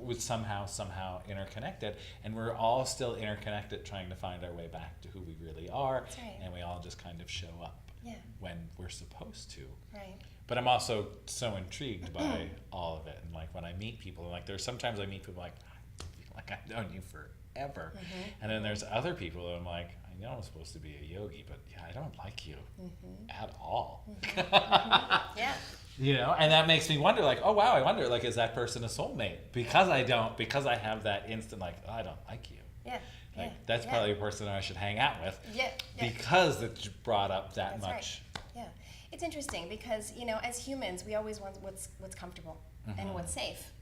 was somehow interconnected, and we're all still interconnected, trying to find our way back to who we really are. That's right. And we all just kind of show up when we're supposed to. Right. But I'm also so intrigued by all of it, and when I meet people, there's sometimes I meet people I feel like I've known you forever, and then there's other people that I'm I know I'm supposed to be a yogi, but I don't like you at all. Yeah. And that makes me wonder, oh wow, I wonder, is that person a soulmate? Because I have that instant, I don't like you. Yeah. That's probably a person I should hang out with. Yeah. Because it brought up that That's much. Right. Yeah. It's interesting because, as humans, we always want what's comfortable and what's safe,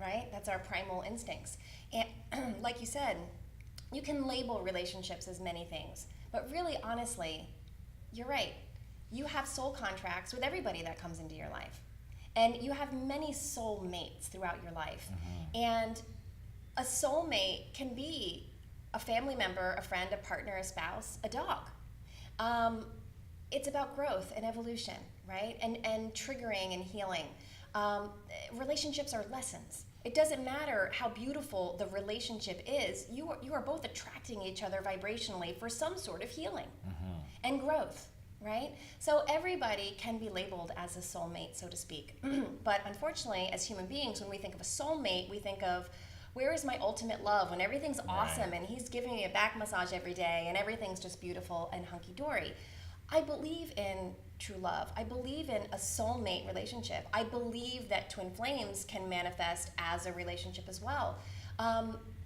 right? That's our primal instincts. And like you said, you can label relationships as many things, but really, honestly, you're right. You have soul contracts with everybody that comes into your life. And you have many soulmates throughout your life. And a soulmate can be a family member, a friend, a partner, a spouse, a dog. It's about growth and evolution, right? And triggering and healing. Relationships are lessons. It doesn't matter how beautiful the relationship is. You are both attracting each other vibrationally for some sort of healing and growth, right? So everybody can be labeled as a soulmate, so to speak. But unfortunately, as human beings, when we think of a soulmate, we think of, where is my ultimate love when everything's awesome and he's giving me a back massage every day and everything's just beautiful and hunky-dory. I believe in true love. I believe in a soulmate relationship. I believe that twin flames can manifest as a relationship as well.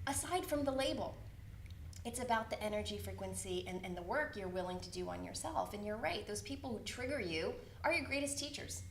Aside from the label, it's about the energy, frequency, and the work you're willing to do on yourself. And you're right, those people who trigger you are your greatest teachers.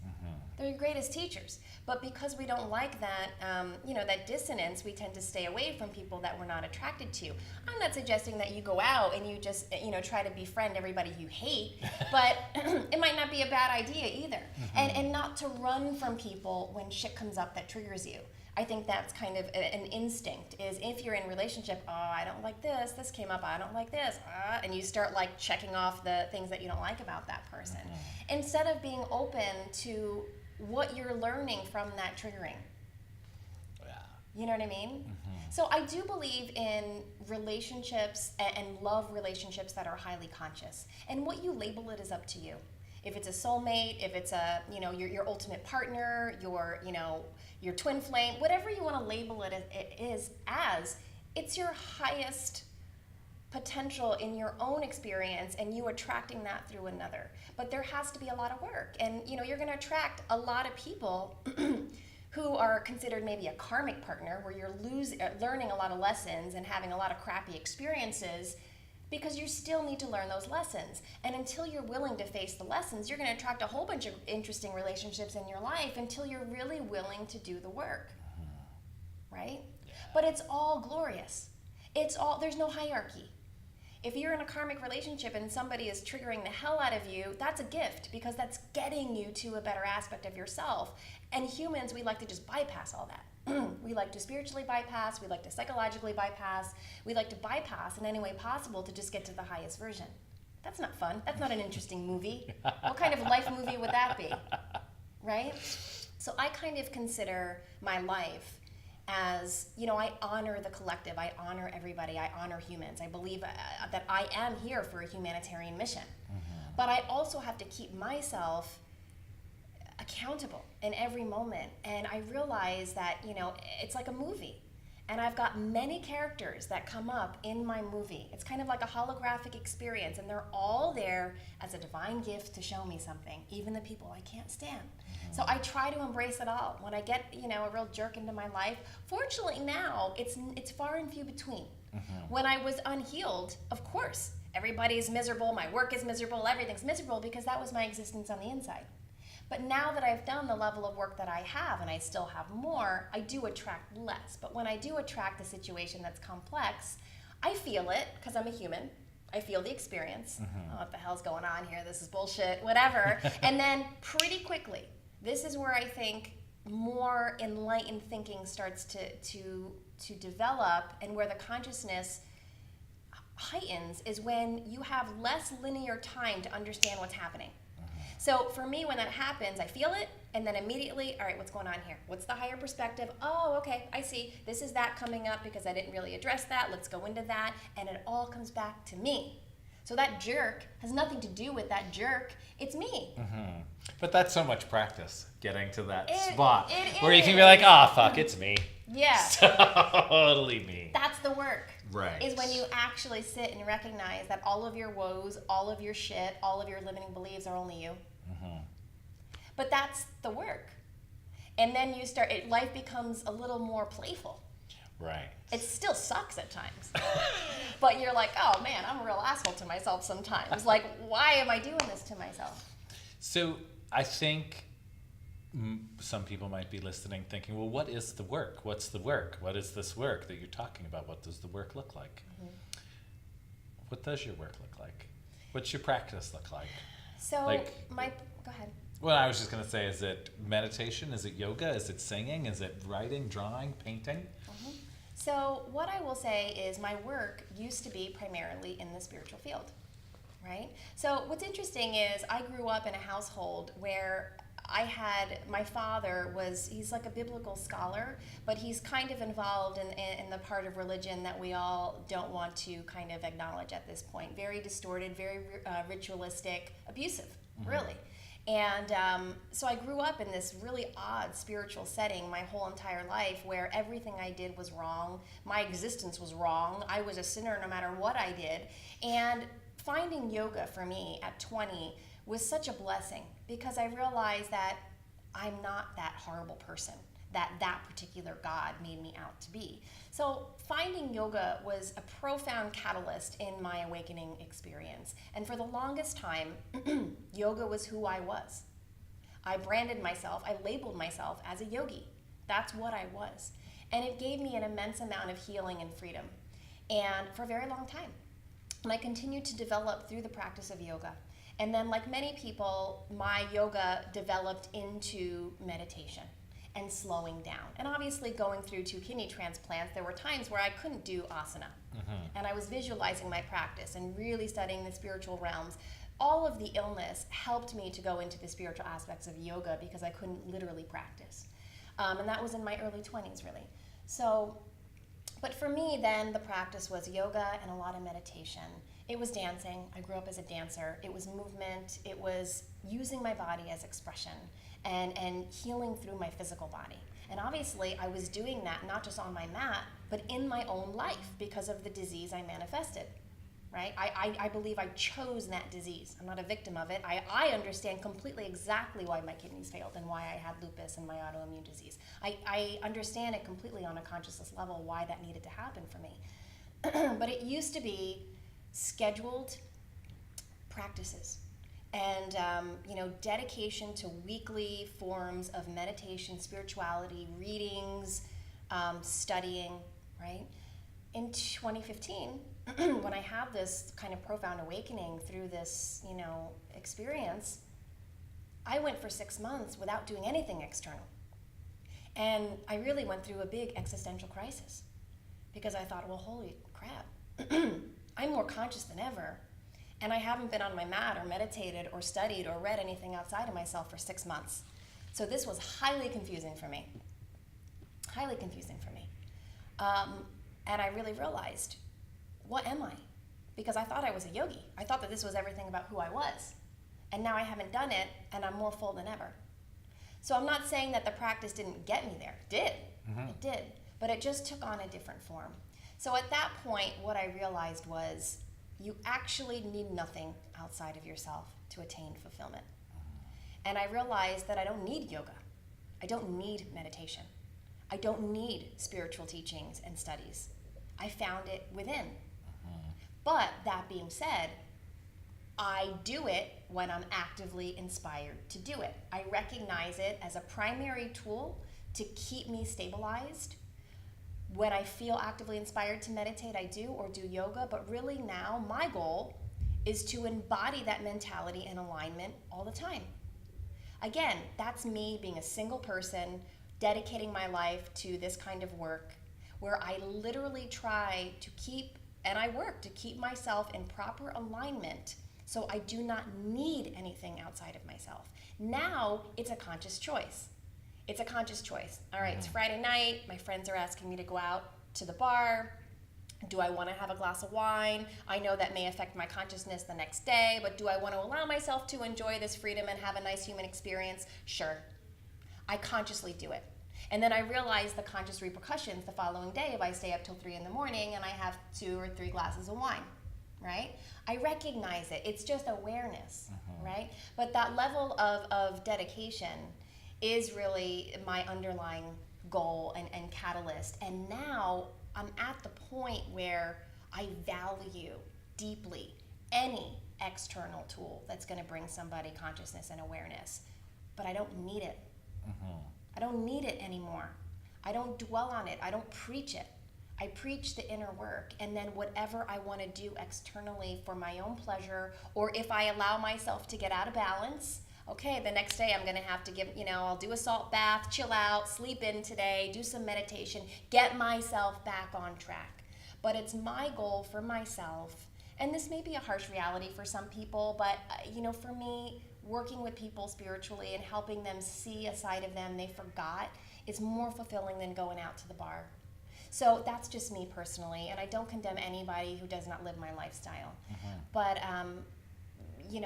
They're your greatest teachers. But because we don't like that, that dissonance, we tend to stay away from people that we're not attracted to. I'm not suggesting that you go out and you just, try to befriend everybody you hate, but it might not be a bad idea either. And not to run from people when shit comes up that triggers you. I think that's kind of an instinct, is if you're in a relationship, I don't like this came up, I don't like this, and you start checking off the things that you don't like about that person. Instead of being open to what you're learning from that triggering. You know what I mean? So I do believe in relationships and love relationships that are highly conscious. And what you label it is up to you. If it's a soulmate, if it's a, your ultimate partner, your twin flame, whatever you want to label it is as, it's your highest potential in your own experience and you attracting that through another. But there has to be a lot of work. And you're going to attract a lot of people who are considered maybe a karmic partner, where you're learning a lot of lessons and having a lot of crappy experiences, because you still need to learn those lessons. And until you're willing to face the lessons, you're going to attract a whole bunch of interesting relationships in your life until you're really willing to do the work. Right? Yeah. But it's all glorious. There's no hierarchy. If you're in a karmic relationship and somebody is triggering the hell out of you, that's a gift, because that's getting you to a better aspect of yourself. And humans, we like to just bypass all that. We like to spiritually bypass, we like to psychologically bypass, we like to bypass in any way possible to just get to the highest version. That's not fun. That's not an interesting movie. What kind of life movie would that be? Right? So I kind of consider my life as, I honor the collective, I honor everybody, I honor humans. I believe that I am here for a humanitarian mission. But I also have to keep myself accountable in every moment. And I realize that, it's like a movie. And I've got many characters that come up in my movie. It's kind of like a holographic experience, and they're all there as a divine gift to show me something, even the people I can't stand. So I try to embrace it all. When I get, a real jerk into my life, fortunately now it's far and few between. When I was unhealed, of course, everybody's miserable, my work is miserable, everything's miserable, because that was my existence on the inside. But now that I've done the level of work that I have, and I still have more, I do attract less. But when I do attract a situation that's complex, I feel it, because I'm a human. I feel the experience. Oh, what the hell's going on here? This is bullshit, whatever. And then pretty quickly, this is where I think more enlightened thinking starts to develop, and where the consciousness heightens is when you have less linear time to understand what's happening. So for me, when that happens, I feel it, and then immediately, all right, what's going on here? What's the higher perspective? Oh, okay, I see. This is that coming up because I didn't really address that. Let's go into that, and it all comes back to me. So that jerk has nothing to do with that jerk. It's me. But that's so much practice, getting to that spot where you can be like, fuck, it's me. Yeah. Totally me. That's the work. Right. Is when you actually sit and recognize that all of your woes, all of your shit, all of your limiting beliefs are only you. But that's the work. And then life becomes a little more playful. Right. It still sucks at times. But you're like, oh man, I'm a real asshole to myself sometimes. Like, why am I doing this to myself? So I think some people might be listening thinking, well, what is the work? What's the work? What is this work that you're talking about? What does the work look like? What does your work look like? What's your practice look like? So go ahead. Well, I was just going to say, is it meditation? Is it yoga? Is it singing? Is it writing, drawing, painting? So what I will say is my work used to be primarily in the spiritual field, right? So what's interesting is I grew up in a household where my father he's like a biblical scholar, but he's kind of involved in the part of religion that we all don't want to kind of acknowledge at this point. Very distorted, very ritualistic, abusive, really. And so I grew up in this really odd spiritual setting my whole entire life, where everything I did was wrong. My existence was wrong. I was a sinner no matter what I did. And finding yoga for me at 20 was such a blessing, because I realized that I'm not that horrible person that particular God made me out to be. So finding yoga was a profound catalyst in my awakening experience. And for the longest time, yoga was who I was. I branded myself, I labeled myself as a yogi. That's what I was. And it gave me an immense amount of healing and freedom, and for a very long time. And I continued to develop through the practice of yoga. And then, like many people, my yoga developed into meditation and slowing down. And obviously, going through 2 kidney transplants, there were times where I couldn't do asana. And I was visualizing my practice and really studying the spiritual realms. All of the illness helped me to go into the spiritual aspects of yoga, because I couldn't literally practice. And that was in my early 20s, really. So, but for me then, the practice was yoga and a lot of meditation. It was dancing. I grew up as a dancer. It was movement. It was using my body as expression and healing through my physical body. And obviously, I was doing that not just on my mat, but in my own life, because of the disease I manifested. right? I believe I chose that disease. I'm not a victim of it. I understand completely exactly why my kidneys failed and why I had lupus and my autoimmune disease. I understand it completely on a consciousness level why that needed to happen for me. But it used to be scheduled practices and dedication to weekly forms of meditation, spirituality, readings, studying, right? In 2015, when I had this kind of profound awakening through this, experience, I went for 6 months without doing anything external. And I really went through a big existential crisis because I thought, well, holy crap, I'm more conscious than ever. And I haven't been on my mat or meditated or studied or read anything outside of myself for 6 months. So this was highly confusing for me. Highly confusing for me. And I really realized, what am I? Because I thought I was a yogi. I thought that this was everything about who I was. And now I haven't done it, and I'm more full than ever. So I'm not saying that the practice didn't get me there. It did. Mm-hmm. It did. But it just took on a different form. So at that point, what I realized was you actually need nothing outside of yourself to attain fulfillment. And I realized that I don't need yoga. I don't need meditation. I don't need spiritual teachings and studies. I found it within. But that being said, I do it when I'm actively inspired to do it. I recognize it as a primary tool to keep me stabilized. When I feel actively inspired to meditate, I do, or do yoga. But really now, my goal is to embody that mentality and alignment all the time. Again, that's me being a single person, dedicating my life to this kind of work, where I literally try to keep, and I work to keep myself in proper alignment so I do not need anything outside of myself. Now, it's a conscious choice. It's a conscious choice. All right, it's Friday night. My friends are asking me to go out to the bar. Do I want to have a glass of wine? I know that may affect my consciousness the next day, but do I want to allow myself to enjoy this freedom and have a nice human experience? Sure. I consciously do it. And then I realize the conscious repercussions the following day if I stay up till 3 in the morning and I have 2 or 3 glasses of wine, right? I recognize it. It's just awareness, right? But that level of dedication is really my underlying goal and catalyst. And now I'm at the point where I value deeply any external tool that's going to bring somebody consciousness and awareness. But I don't need it. I don't need it anymore. I don't dwell on it. I don't preach it. I preach the inner work, and then whatever I want to do externally for my own pleasure, or if I allow myself to get out of balance, okay, the next day I'm going to have to give, I'll do a salt bath, chill out, sleep in today, do some meditation, get myself back on track. But it's my goal for myself, and this may be a harsh reality for some people, but, for me, working with people spiritually and helping them see a side of them they forgot is more fulfilling than going out to the bar. So that's just me personally, and I don't condemn anybody who does not live my lifestyle. But,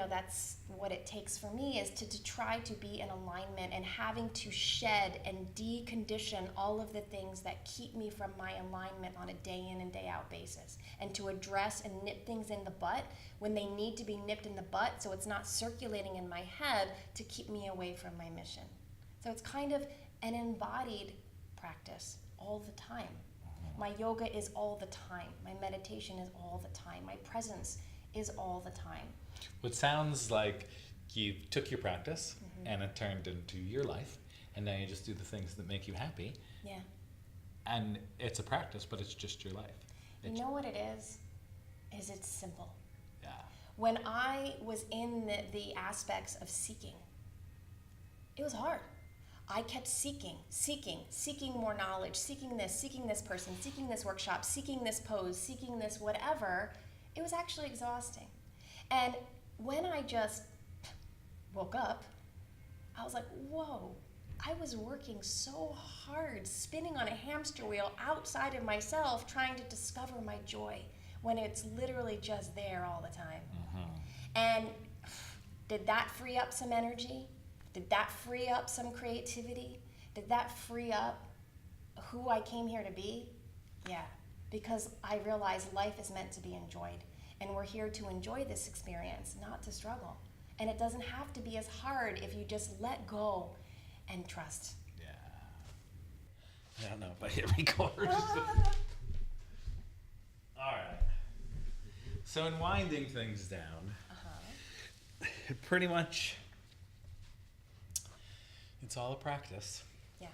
that's what it takes for me is to try to be in alignment and having to shed and decondition all of the things that keep me from my alignment on a day in and day out basis, and to address and nip things in the butt when they need to be nipped in the butt so it's not circulating in my head to keep me away from my mission. So it's kind of an embodied practice all the time. My yoga is all the time. My meditation is all the time. My presence is all the time. Well, it sounds like you took your practice and it turned into your life, and now you just do the things that make you happy. Yeah. And it's a practice, but it's just your life. You know what it is? Is it's simple. Yeah. When I was in the aspects of seeking, it was hard. I kept seeking more knowledge, seeking this person, seeking this workshop, seeking this pose, seeking this whatever. It was actually exhausting. And when I just woke up, I was like, whoa, I was working so hard, spinning on a hamster wheel outside of myself, trying to discover my joy when it's literally just there all the time. And did that free up some energy? Did that free up some creativity? Did that free up who I came here to be? Yeah, because I realized life is meant to be enjoyed. And we're here to enjoy this experience, not to struggle. And it doesn't have to be as hard if you just let go and trust. Yeah. I don't know if I hit record. All right. So in winding things down, pretty much it's all a practice. Yeah.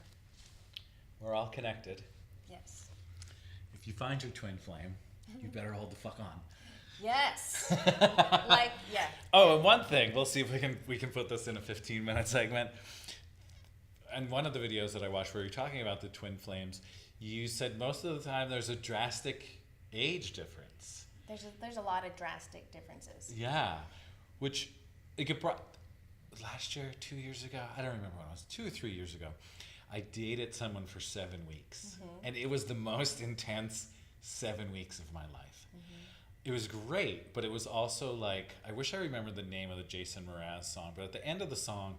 We're all connected. Yes. If you find your twin flame, you better hold the fuck on. Yes. Yeah. Oh, and one thing, we'll see if we can put this in a 15-minute segment. And one of the videos that I watched where you're talking about the twin flames, you said most of the time there's a drastic age difference. There's a lot of drastic differences. Yeah, which it could last year, 2 years ago, I don't remember when it was, 2 or 3 years ago, I dated someone for 7 weeks, and it was the most intense 7 weeks of my life. It was great, but it was also like, I wish I remembered the name of the Jason Mraz song, but at the end of the song,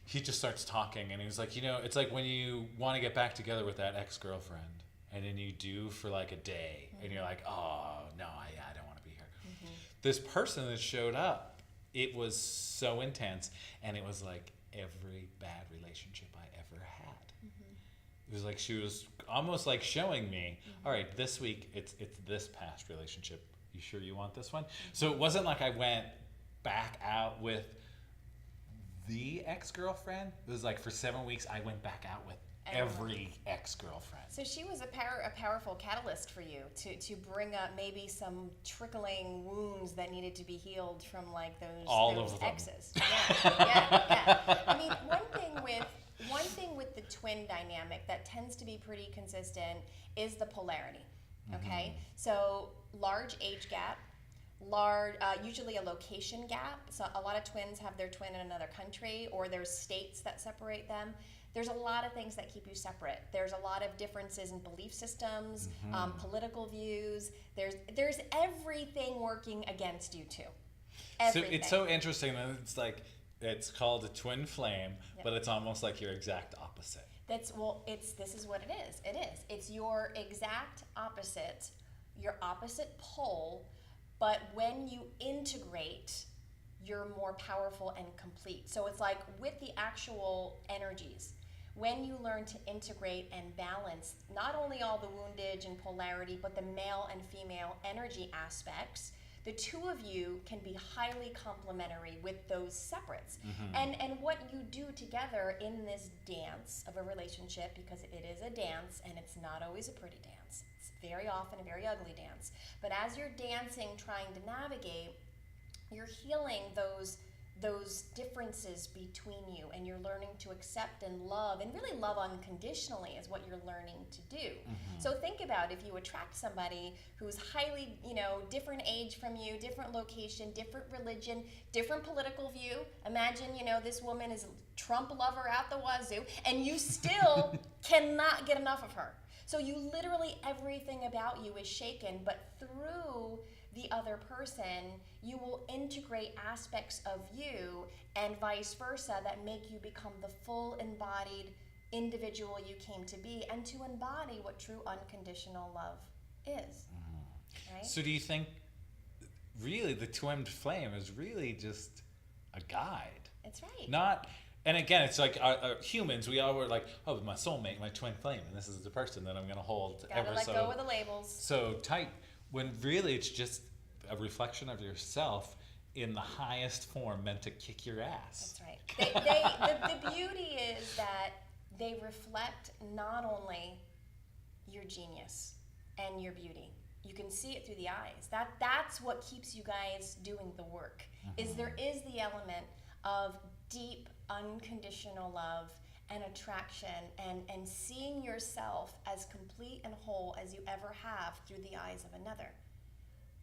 he just starts talking, and he was like, it's like when you want to get back together with that ex-girlfriend, and then you do for like a day, and you're like, oh, no, I don't want to be here. This person that showed up, it was so intense, and it was like every bad relationship I ever had. It was like she was almost like showing me, all right, this week, it's this past relationship. You sure you want this one? So it wasn't like I went back out with the ex-girlfriend. It was like for 7 weeks, I went back out with every ex-girlfriend. So she was a powerful catalyst for you to bring up maybe some trickling wounds that needed to be healed from like those exes. Yeah. I mean, one thing with the twin dynamic that tends to be pretty consistent is the polarity. Okay, so large age gap, usually a location gap. So a lot of twins have their twin in another country, or there's states that separate them. There's a lot of things that keep you separate. There's a lot of differences in belief systems, political views. There's everything working against you too. Everything. So it's so interesting that it's called a twin flame, but it's almost like your exact opposite. This is what it is. It's your exact opposite, your opposite pole, but when you integrate, you're more powerful and complete. So it's like with the actual energies, when you learn to integrate and balance not only all the woundage and polarity, but the male and female energy aspects, the two of you can be highly complementary with those separates. And what you do together in this dance of a relationship, because it is a dance and it's not always a pretty dance. It's very often a very ugly dance. But as you're dancing, trying to navigate, you're healing those differences between you, and you're learning to accept and love, and really love unconditionally is what you're learning to do. So think about if you attract somebody who's highly, different age from you, different location, different religion, different political view. Imagine, this woman is a Trump lover out the wazoo, and you still cannot get enough of her. So you literally, everything about you is shaken, but through the other person, you will integrate aspects of you and vice versa that make you become the full embodied individual you came to be, and to embody what true unconditional love is. Right? So do you think really the twin flame is really just a guide? That's right. And again, it's like humans, we all were like, oh, my soulmate, my twin flame, and this is the person that I'm going to hold Gotta let go of the labels. So tight, when really it's just a reflection of yourself in the highest form, meant to kick your ass. That's right. The beauty is that they reflect not only your genius and your beauty. You can see it through the eyes. That's what keeps you guys doing the work. Is there is the element of deep unconditional love and attraction, and seeing yourself as complete and whole as you ever have through the eyes of another.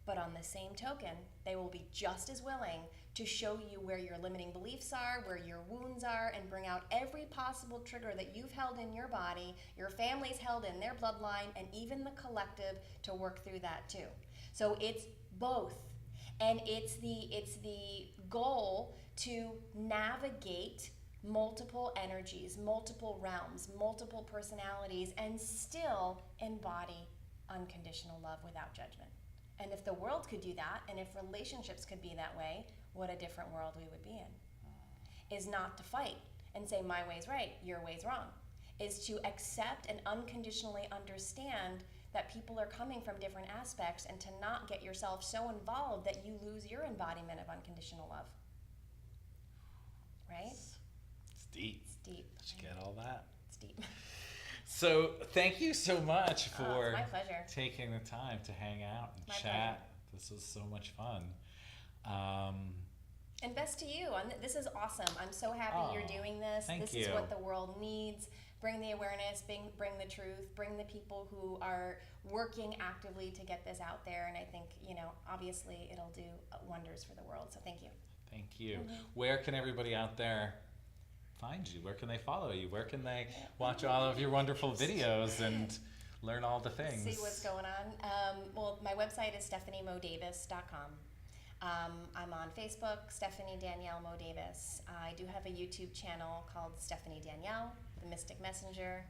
But on the same token, they will be just as willing to show you where your limiting beliefs are, where your wounds are, and bring out every possible trigger that you've held in your body, your family's held in their bloodline, and even the collective to work through that too. So it's both. And it's the goal to navigate multiple energies, multiple realms, multiple personalities, and still embody unconditional love without judgment. And if the world could do that, and if relationships could be that way, what a different world we would be in. Is not to fight and say my way's right, your way's wrong. Is to accept and unconditionally understand that people are coming from different aspects, and to not get yourself so involved that you lose your embodiment of unconditional love. Right? It's deep. It's deep. Did you get all that? It's deep. So thank you so much for my pleasure. taking the time to hang out and My chat. pleasure. This was so much fun. And best to you. This is awesome. I'm so happy you're doing this. Thank This you. is what the world needs. Bring the awareness, bring the truth, bring the people who are working actively to get this out there. And I think, obviously it'll do wonders for the world. So thank you. Thank you. Where can everybody out there find you? Where can they follow you? Where can they watch all of your wonderful videos and learn all the things? See what's going on. Well, my website is StephanieMoDavis.com. I'm on Facebook, Stephanie Danielle MoDavis. I do have a YouTube channel called Stephanie Danielle, The Mystic Messenger.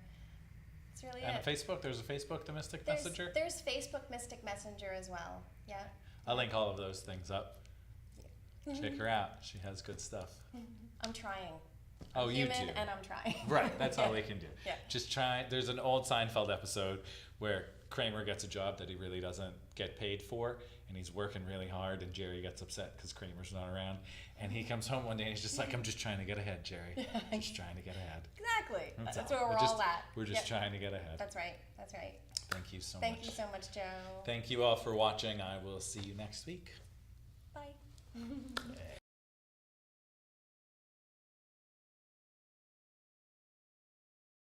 That's really and it. Facebook, there's a Facebook, The Mystic Messenger? There's Facebook Mystic Messenger as well. Yeah. I'll link all of those things up. Check her out. She has good stuff. I'm trying. Oh, I'm you human do. and I'm trying. Right, that's all they can do. Yeah. Just try. There's an old Seinfeld episode where Kramer gets a job that he really doesn't get paid for, and he's working really hard, and Jerry gets upset because Kramer's not around, and he comes home one day and he's just like, I'm just trying to get ahead, Jerry. Just trying to get ahead. Exactly. That's all. where we're all at. We're just trying to get ahead. That's right. That's right. Thank you so much. Thank you so much, Joe. Thank you all for watching. I will see you next week.